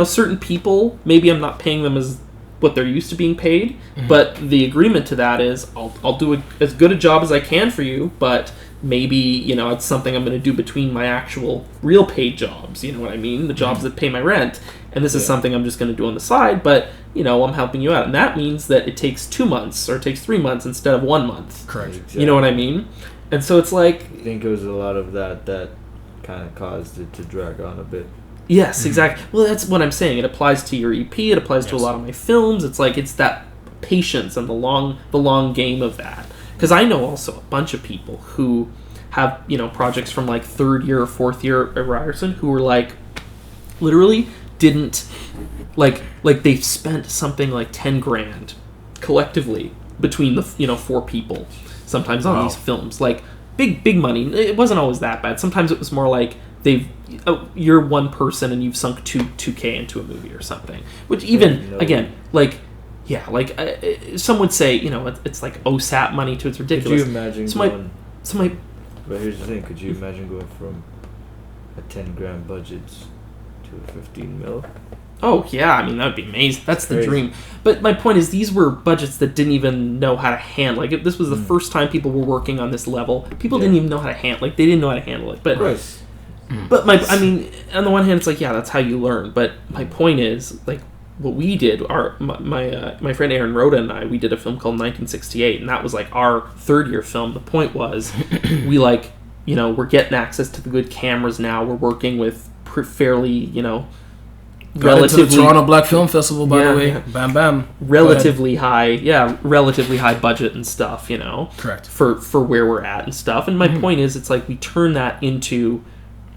certain people, maybe I'm not paying them as what they're used to being paid, but the agreement to that is I'll do as good a job as I can for you, but maybe it's something I'm going to do between my actual real paid jobs, you know what I mean, the jobs that pay my rent, and this is something I'm just going to do on the side, but I'm helping you out, and that means that it takes 2 months or it takes 3 months instead of 1 month. Correct. Exactly. You know what I mean? And so it's like, I think it was a lot of that kind of caused it to drag on a bit. Yes, exactly. Well, that's what I'm saying. It applies to your EP. It applies to a lot of my films. It's like, it's that patience and the long game of that. Because I know also a bunch of people who have projects from like 3rd year or 4th year at Ryerson who were like, literally didn't like they've spent something like 10 grand collectively between the 4 people sometimes on these films, like big money. It wasn't always that bad. Sometimes it was more like you're one person and you've sunk 2K into a movie or something, which even again, like some would say it's like OSAP money too. It's ridiculous. Could you imagine but here's the thing, could you imagine going from a 10 grand budget to a 15 mil? Oh yeah, I mean that would be amazing. That's the dream. But my point is, these were budgets that didn't even know how to handle. Like, if this was the first time people were working on this level, people didn't even know how to handle. Like, they didn't know how to handle it. But But I mean, on the one hand, it's like, yeah, that's how you learn. But my point is, like, what we did, my friend Aaron Rhoda and I, we did a film called 1968, and that was like our 3rd year film. The point was, we we're getting access to the good cameras now. We're working with fairly, Got into the Toronto Black Film Festival, by the way. Yeah. Bam, bam. Relatively high budget and stuff, you know. Correct. For where we're at and stuff. And my point is, it's like we turn that into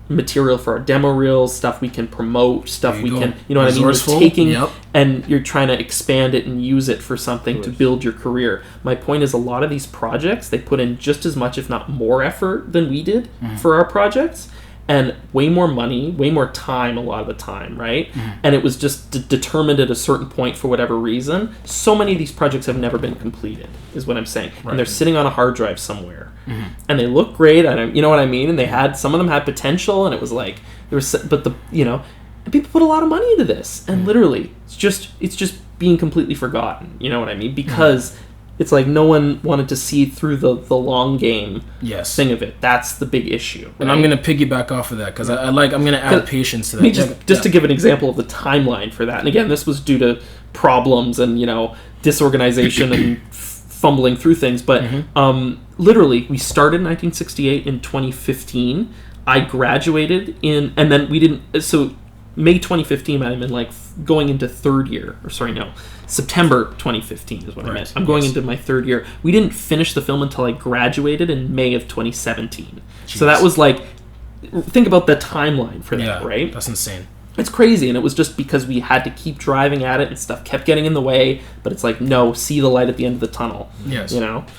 material for our demo reels, stuff we can promote, stuff we can, you know what I mean? We're taking and you're trying to expand it and use it for something to build your career. My point is, a lot of these projects, they put in just as much, if not more effort than we did for our projects, and way more money, way more time a lot of the time, right? And it was just determined at a certain point for whatever reason. So many of these projects have never been completed, is what I'm saying. Right. And they're sitting on a hard drive somewhere. And they look great, and you know what I mean? And they had, some of them had potential, and it was like, but people put a lot of money into this, and literally, it's just being completely forgotten, you know what I mean? Because it's like no one wanted to see through the long game thing of it. That's the big issue. Right? And I'm going to piggyback off of that, because I'm going to add patience to that. Just to give an example of the timeline for that. And again, this was due to problems and, disorganization and fumbling through things. But literally, we started in 1968. In 2015, I graduated and then we didn't... So May 2015, I'm in going into third year. September 2015 is what I meant. I'm going into my third year. We didn't finish the film until I graduated in May of 2017. Jeez. So that was think about the timeline for that, right? That's insane. It's crazy, and it was just because we had to keep driving at it, and stuff kept getting in the way. But it's like, no, see the light at the end of the tunnel. Yes,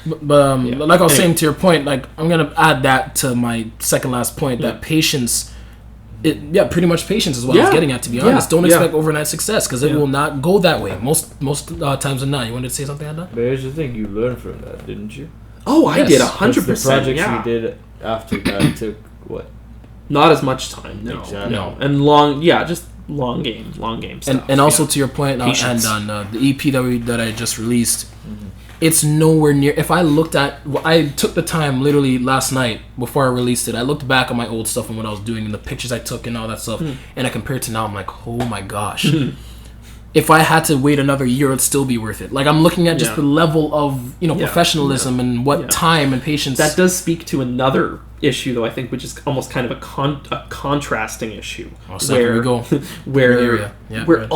But like I was saying to your point, I'm gonna add that to my second last point. That patience. Pretty much patience is what I was getting at. To be honest, don't expect overnight success, because it will not go that way. Most times than not. You wanted to say something, Andon? But here's the thing: you learned from that, didn't you? Oh, I did 100%. The projects you did after that took what? Not as much time. No, exactly. No, and long. Yeah, just long game stuff. And also to your point, Andon, the EP that I just released. It's nowhere near. If I looked at, I took the time literally last night before I released it. I looked back at my old stuff and what I was doing and the pictures I took and all that stuff, and I compared to now. I'm like, oh my gosh. If I had to wait another year, it'd still be worth it. I'm looking at just the level of professionalism and what time and patience. That does speak to another issue, though, I think, which is almost kind of a contrasting issue. So here we go.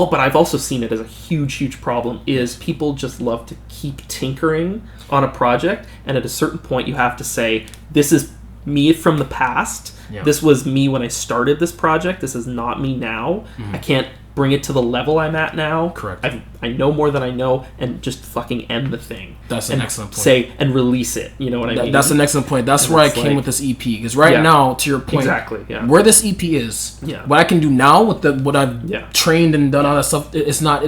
But I've also seen it as a huge problem. Is people just love to keep tinkering on a project, and at a certain point, you have to say, "This is me from the past. This was me when I started this project. This is not me now. I can't bring it to the level I'm at now. Correct. I know more than I know, and just fucking end the thing. That's an excellent point. And release it. You know what I mean? That's an excellent point. That's where I came with this EP. Because now, to your point, where this EP is, what I can do now with what I've trained and done all that stuff, it's not...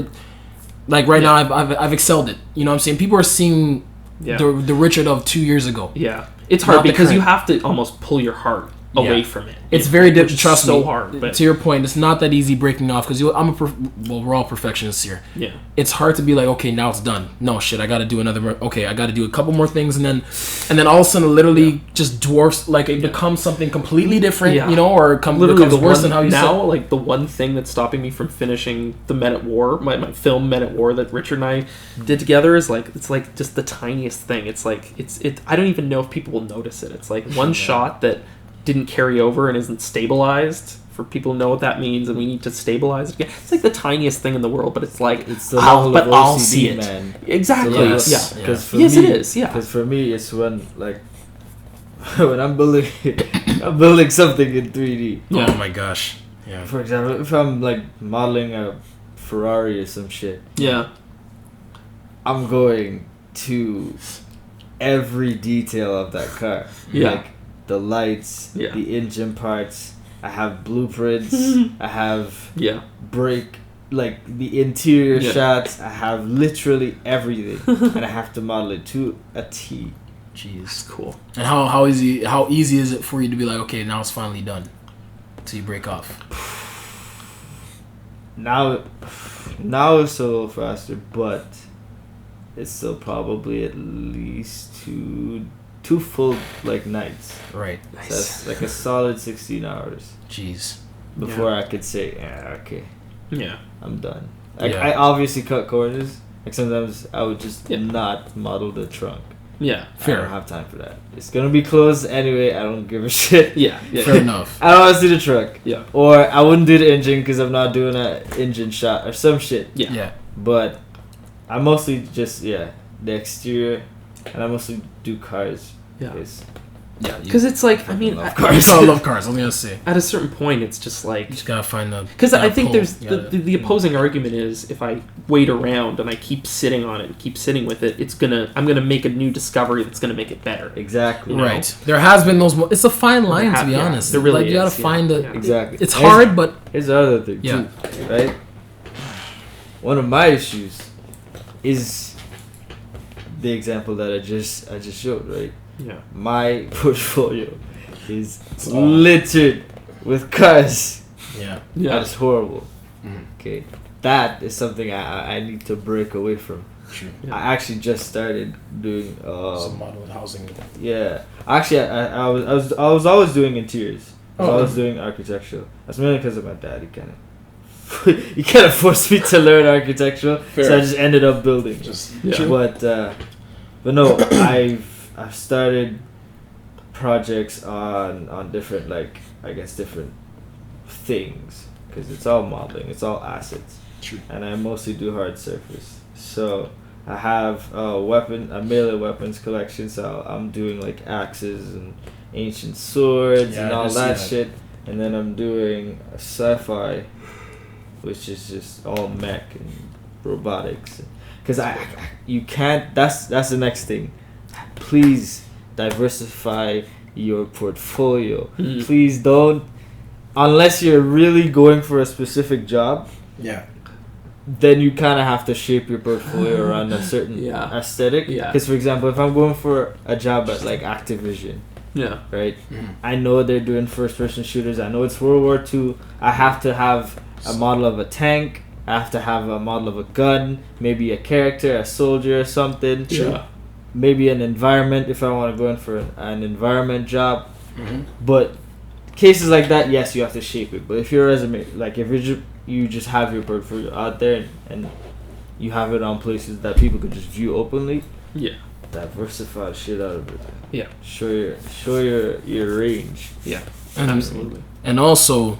now, I've excelled it. You know what I'm saying? People are seeing the Richard of 2 years ago. Yeah. It's hard because you have to almost pull your heart away from it. It's very difficult. Trust me. So hard. But to your point, it's not that easy breaking off, because we're all perfectionists here. Yeah. It's hard to be like, okay, now it's done. No shit, I got to do another. Okay, I got to do a couple more things, and then all of a sudden, it literally just dwarfs. It becomes something completely different. Or becomes worse than how you now. The one thing that's stopping me from finishing the Men at War, my film Men at War that Richard and I did together, is it's just the tiniest thing. It's I don't even know if people will notice it. It's one shot that didn't carry over and isn't stabilized, for people who know what that means, and we need to stabilize it again. It's the tiniest thing in the world, but it's I'll see it. Man. Exactly. Yes. Yeah. It is. Yeah. Because for me, it's when when I'm building something in 3D. Yeah. Oh my gosh. Yeah. For example, if I'm modeling a Ferrari or some shit. Yeah. I'm going to every detail of that car. Yeah. The lights, the engine parts. I have blueprints. I have brake, the interior shots. I have literally everything, and I have to model it to a T. Jeez, that's cool. And how easy is it for you to be like, okay, now it's finally done, till you break off? Now it's a little faster, but it's still probably at least two full nights. Right. Nice. So that's a solid 16 hours. Jeez. Before I could say, okay. Yeah. I'm done. I obviously cut corners. Sometimes I would just not model the trunk. Yeah. I don't have time for that. It's gonna be closed anyway. I don't give a shit. Yeah. Fair enough. I don't want to see the truck. Yeah. Or I wouldn't do the engine because I'm not doing an engine shot or some shit. Yeah. But I mostly just the exterior, and I mostly do cars. Yeah. Yeah. Because it's like, I mean, I love cars. I was gonna say. At a certain point, it's just like You just gotta find the. because I think pull. there's the opposing argument is if I wait around and I keep sitting on it and keep sitting with it, I'm gonna make a new discovery that's gonna make it better. Exactly. You know? Right. There has been those. It's a fine line, to be Yeah, honest. there really like, you gotta is, find it. yeah. Exactly. It's hard, but Here's the other thing Yeah. too, right? One of my issues is the example that I just showed, right? Yeah. My portfolio is littered with cars. yeah. That is horrible. Mhm. Okay, that is something I need to break away from. True. Yeah. I actually just started doing Some modeled housing. yeah. Actually, I was always doing interiors. I was Oh. always doing architectural. That's mainly because of my dad. He kind of forced me to learn architectural, so I just ended up building. Yeah. But no, I've started projects on different different things because it's all modeling, it's all assets. True. And I mostly do hard surface. So I have a melee weapons collection. So I'm doing like axes and ancient swords Yeah, and I all just that see that. shit. And then I'm doing a sci-fi, which is just all mech and robotics. Because you can't. That's the next thing. Please diversify your portfolio. Mhm. Please don't, unless you're really going for a specific job. Yeah. Then you kind of have to shape your portfolio around a certain Yeah. aesthetic. Yeah. Because for example, if I'm going for a job at like Activision, Yeah. right? Mhm. I know they're doing first-person shooters. I know it's World War II. I have to have a model of a tank. I have to have a model of a gun. Maybe a character, a soldier or something. Yeah. Maybe an environment if I want to go in for an environment job. Mhm. But cases like that, yes, you have to shape it. But if your resume, like if you just have your portfolio out there and you have it on places that people could just view openly, Yeah. diversify the shit out of it. Yeah. Show your range. Yeah. And, Absolutely. And also,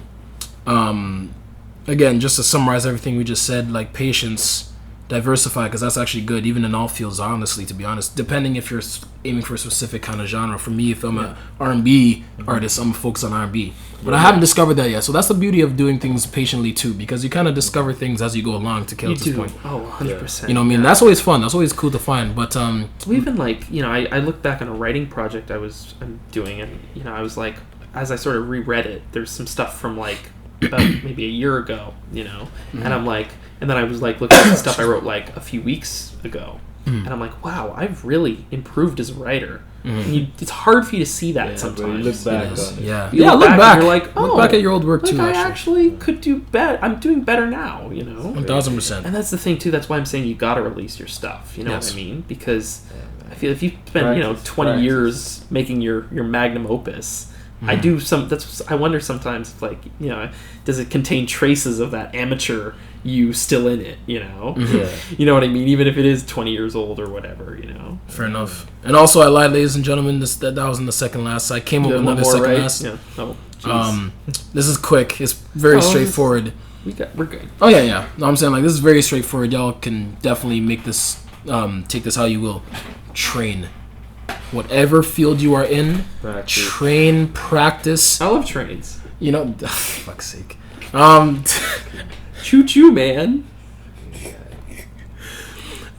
again, just to summarize everything we just said, like patience, diversify, because that's actually good, even in all fields, honestly, to be honest, depending if you're aiming for a specific kind of genre. For me, if I'm an R&B artist, I'm focused on R&B. But I haven't discovered that yet. So that's the beauty of doing things patiently, too, because you kind of discover things as you go along, to Calyx's point. Oh, 100%. You know what I mean? Yeah. That's always fun. That's always cool to find. But Well, even like, I look back on a writing project I'm doing, and I was like, as I sort of reread it, there's some stuff from like about maybe a year ago, and I'm like, and then I was like looking at the stuff I wrote like a few weeks ago, and I'm like, wow, I've really improved as a writer. And it's hard for you to see that But you sometimes. look back on it. yeah. You Yeah, look look back back. and you're like, look back at your old work, like, too, I actually. actually could do better. I'm doing better now, 1,000%. And that's the thing too. That's why I'm saying you got to release your stuff. You know Yes. what I mean? Because I feel if you spend Practice, 20 years making your magnum opus, I do some. I wonder sometimes if, like, does it contain traces of that amateur you still in it? Yeah. You know what I mean? Even if it is 20 years old or whatever. Fair enough. And also, I lied, ladies and gentlemen. That was in the second last. I came up with One another more, second right? last. Yeah. Oh, jeez. This is quick. It's very Oh, straightforward. We're good. Oh yeah. No, I'm saying, like, this is very straightforward. Y'all can definitely make this, take this how you will. Train. Whatever field you are in, Practice. train, practice. I love trains. Fuck's sake. Choo choo, man.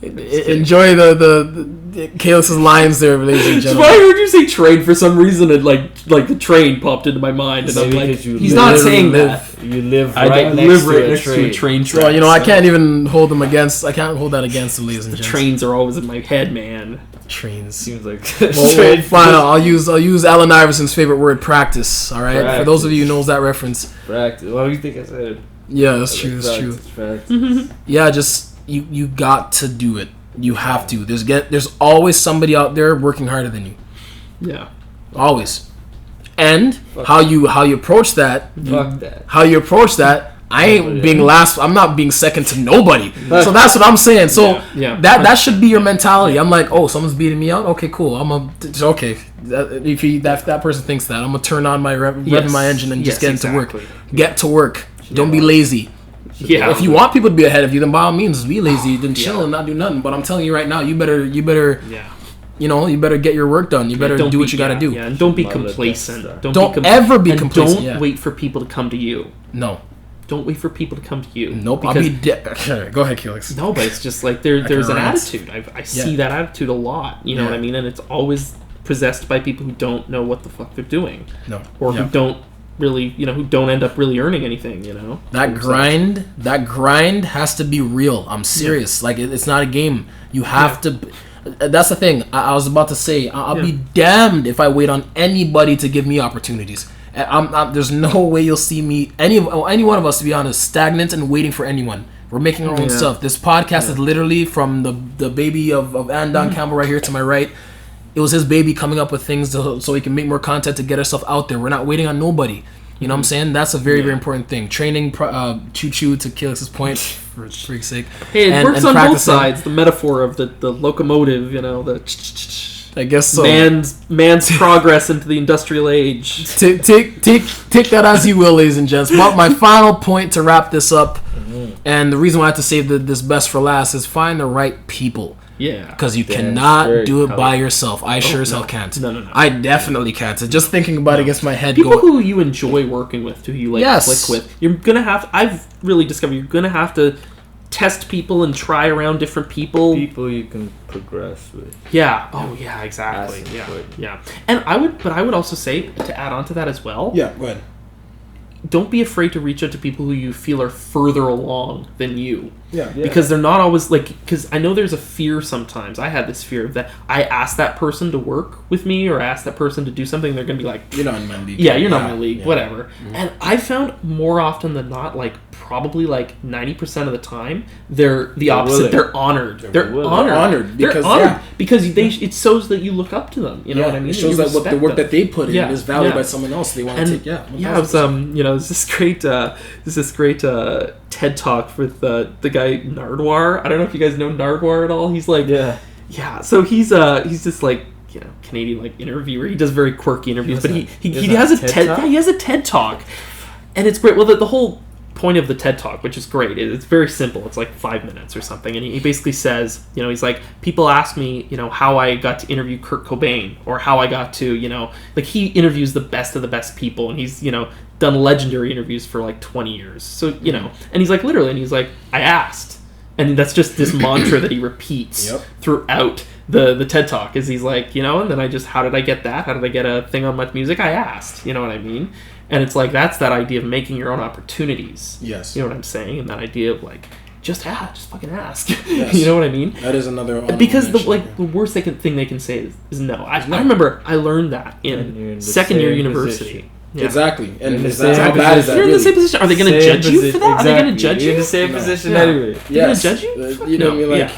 Enjoy the Calyx's lines there, ladies and That's why I gentlemen. heard you say train for some reason, and like the train popped into my mind, and I'm Maybe like, because you he's live- not saying live- that. You live I right don't next live to right a next train. to a train track. Well, I can't even hold them against. I can't hold that against the ladies and The gents. trains are always in my head, man. Trains. Seems like Well, fine. I'll use Allen Iverson's favorite word, practice. All right. For those of you who knows that reference. practice. What do you think I said? Yeah, that's true. That's true. Practice. Yeah, just you got to do it. You have to. There's always somebody out there working harder than you. Yeah. Always. And how you approach that. Fuck that. How you approach that I ain't being last. I'm not being second to nobody. So that's what I'm saying. So that should be your mentality. I'm like, oh, someone's beating me out. Okay, cool. Okay. If that person thinks that, I'm gonna turn on my revving my engine and just get into work. Get to work. Don't be lazy. Yeah. If you want people to be ahead of you, then by all means, be lazy. Then chill and not do nothing. But I'm telling you right now, you better. Yeah. You better get your work done. You better do what you got to do. Yeah, and don't be complacent. Don't ever be complacent. Don't wait for people to come to you. No. Don't wait for people to come to you. Nope. I'll be Go ahead, Calyx. No, but it's just like there's an attitude. I see that attitude a lot. You know what I mean? And it's always possessed by people who don't know what the fuck they're doing. No. Or who don't really, who don't end up really earning anything, That grind has to be real. I'm serious. Like, it's not a game. You have to... That's the thing. I was about to say, I'll be damned if I wait on anybody to give me opportunities. There's no way you'll see me, any one of us, to be honest, stagnant and waiting for anyone. We're making our own stuff. This podcast is literally from the baby of Andon Campbell right here to my right. It was his baby coming up with things so he can make more content to get ourselves out there. We're not waiting on nobody. You know what I'm saying? That's a very, very important thing. Training, choo-choo, to Calyx's point, for freak's sake. Hey, it works on both sides. The metaphor of the locomotive, the... I guess so. Man's progress into the industrial age. Take that as you will, ladies and gents. But my final point to wrap this up, and the reason why I have to save this best for last, is find the right people. Yeah. Because you cannot do it by yourself. I sure as hell can't. No. I definitely can't. So just thinking about it gets my head people who you enjoy working with, who you click with, you're gonna have. I've really discovered you're gonna have to test people and try around different people. People you can progress with. Yeah. Oh yeah. Exactly. Yeah. And I would also say, to add on to that as well. Yeah. Go ahead. Don't be afraid to reach out to people who you feel are further along than you. Yeah. Because they're not always because I know there's a fear sometimes. I had this fear of that I ask that person to work with me or I ask that person to do something, they're going to be like, you're not in my league. Yeah, you're not in my league, whatever. Mm-hmm. And I found more often than not, probably 90% of the time, they're the opposite. Willing. They're honored. They're honored because it shows that you you look up to them. You know what I mean? It shows that the work that they put in is valued by someone else. They want to take. It was there's this great TED talk with the guy Nardwar. I don't know if you guys know Nardwar at all. He's so he's this Canadian interviewer. He does very quirky interviews, but he has a TED talk, and it's great. Well, the whole point of the TED talk, which is great, it's very simple. It's 5 minutes or something, and he basically says, he's like, people ask me, how I got to interview Kurt Cobain, or how I got to, he interviews the best of the best people, and he's done legendary interviews for 20 years. So and he's literally, and he's like, I asked, and that's just this mantra that he repeats throughout the TED talk. Is he's like, and then how did I get that? How did I get a thing on Much Music? I asked. You know what I mean? And it's that's that idea of making your own opportunities. Yes. You know what I'm saying? And that idea of just fucking ask. Yes. You know what I mean? That is another. Because the worst thing they can say is no. I remember I learned that in second year university. Yeah. Exactly. And how bad is that? You're in the same position. Are they going to judge you for that? Exactly. Are they going to judge you? You're in the same position anyway. They're going to judge you? You know what I mean?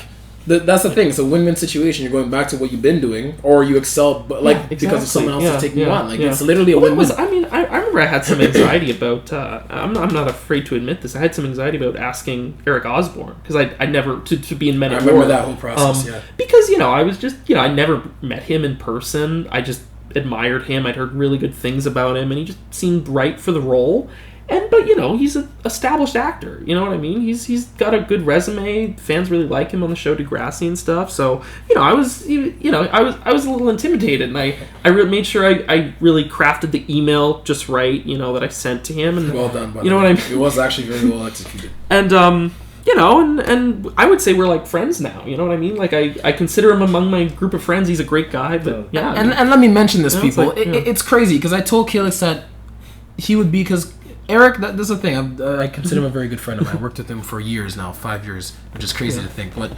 That's the thing. It's a win-win situation. You're going back to what you've been doing, or you excel, but because of someone else is taking you on. It's literally a win-win. I remember I had some anxiety about. I'm not afraid to admit this. I had some anxiety about asking Eric Osborne because I never to be in Men at War. I remember that whole process. Because I was just I never met him in person. I just admired him. I'd heard really good things about him, and he just seemed right for the role. But he's an established actor. You know what I mean? He's got a good resume. Fans really like him on the show Degrassi and stuff. So I was a little intimidated, and I made sure I really crafted the email just right. That I sent to him. And well done, buddy. You know what I mean? It was actually very well executed. And and I would say we're friends now. You know what I mean? I consider him among my group of friends. He's a great guy. But yeah. And let me mention this, people. It's crazy because I told Calyx that he would be because. Eric, that's the thing. I consider him a very good friend of mine. I worked with him for years now, 5 years, which is crazy to think. But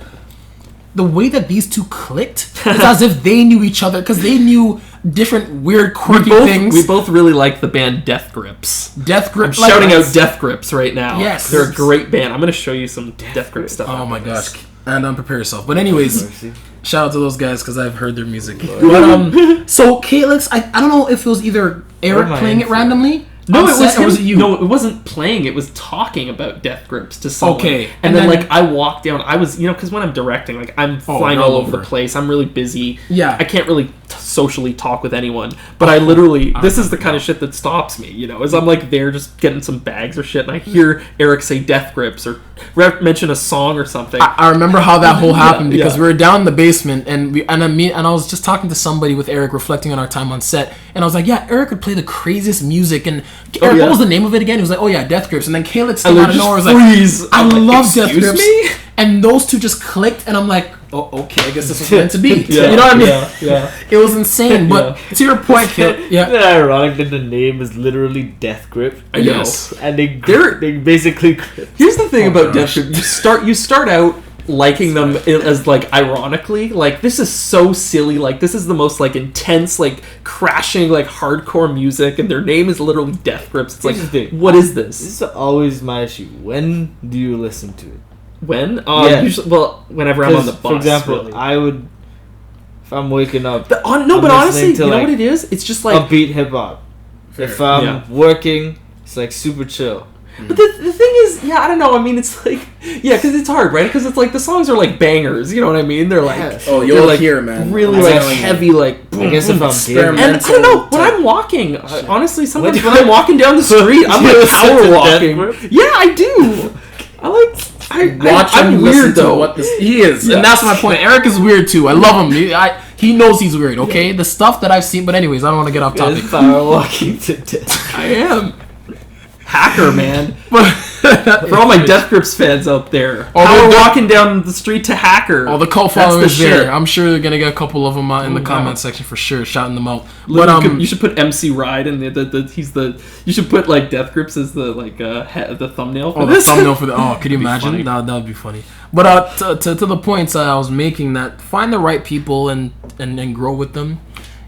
the way that these two clicked, it's as if they knew each other because they knew different weird, quirky things. We both really like the band Death Grips. Death Grips. I'm shouting out Death Grips right now. Yes, they're a great band. I'm going to show you some Death Grip stuff. Oh my gosh! And prepare yourself. But anyways, shout out to those guys because I've heard their music. But so Calyx, I don't know if it was either Eric playing it randomly. No, on it set, was or him. was it you? No, it wasn't playing. It was talking about death grips to someone. Okay. And then, like, I walked down. I was, because when I'm directing, like, I'm flying all over the place. I'm really busy. Yeah. I can't really socially talk with anyone. But I literally, this is the kind of shit that stops me, is I'm, like, there just getting some bags or shit, and I hear Eric say death grips or mention a song or something. I remember how that whole happened because yeah. we were down in the basement and I was just talking to somebody with Eric, reflecting on our time on set, and I was like, yeah, Eric would play the craziest music, and Eric, what was the name of it again? He was like, oh yeah, Death Grips, and then Calyx came out of nowhere, was like, I love Death Grips, me? And those two just clicked, and I'm like, oh, okay, I guess this was meant to be. Yeah, you know what I mean? Yeah. It was insane, but to your point, yeah. Isn't it ironic that the name is literally Death Grip? Yes. And they basically... Here's the thing about Death Grip. You start out liking them as, like, ironically, like, this is so silly, like, this is the most, like, intense, like, crashing, like, hardcore music, and their name is literally Death Grips. It's like, what is this? This is always my issue. When do you listen to it? When? Yeah. Usually, well, whenever I'm on the bus. For example, really. I would... If I'm waking up... But honestly, you know what it is? It's just like... upbeat hip-hop. If I'm working, it's, like, super chill. But the thing is, I don't know. I mean, it's like, because it's hard, right? Because it's like the songs are like bangers. You know what I mean? They're like, you'll like, hear, man. really like heavy, like. I guess if I'm and I don't know. When I'm walking, honestly, sometimes when I'm walking down the street, I'm like power walking. Yeah, I do. I like. I'm weird though. He is, and that's my point. Eric is weird too. I love him. He knows he's weird. Okay, the stuff that I've seen. But anyways, I don't want to get off topic. Power walking to death. I am. Hacker, man. For all my Death Grips fans out there, we're walking down the street to Hacker. All the cult followers there. I'm sure you're gonna get a couple of them in the comment section for sure, shouting them out. But you should put MC Ride in the you should put like Death Grips as the like the thumbnail for this. The thumbname for the could you imagine? That would be funny. But to the points I was making, that find the right people and grow with them.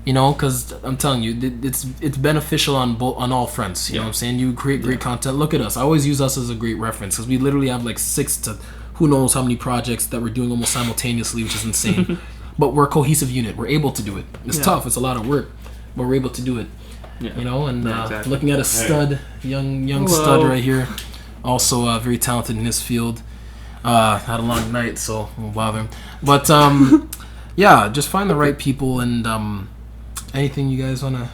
Because I'm telling you, it's beneficial on all fronts. You know what I'm saying? You create great content. Look at us. I always use us as a great reference because we literally have like 6 to who knows how many projects that we're doing almost simultaneously, which is insane. But we're a cohesive unit. We're able to do it. It's tough. It's a lot of work, but we're able to do it. Yeah. Exactly. Looking at a stud, young stud right here, also very talented in his field. Had a long night, so won't bother him. But just find the right people and. Anything you guys want to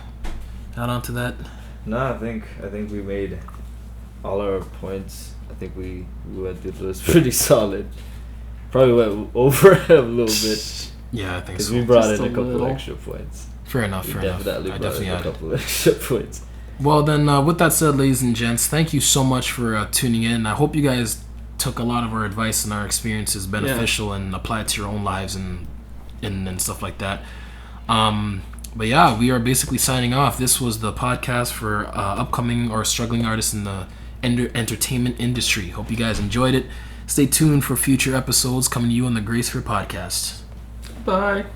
add on to that? No, I think we made all our points. I think we went through this pretty solid. Probably went over a little bit. Yeah, I think so. Because we brought in a couple extra points. Fair enough. I definitely had a couple extra points. Well, then, with that said, ladies and gents, thank you so much for tuning in. I hope you guys took a lot of our advice and our experiences beneficial and applied to your own lives and stuff like that. But yeah, we are basically signing off. This was the podcast for upcoming or struggling artists in the entertainment industry. Hope you guys enjoyed it. Stay tuned for future episodes coming to you on the Greysphere podcast. Bye.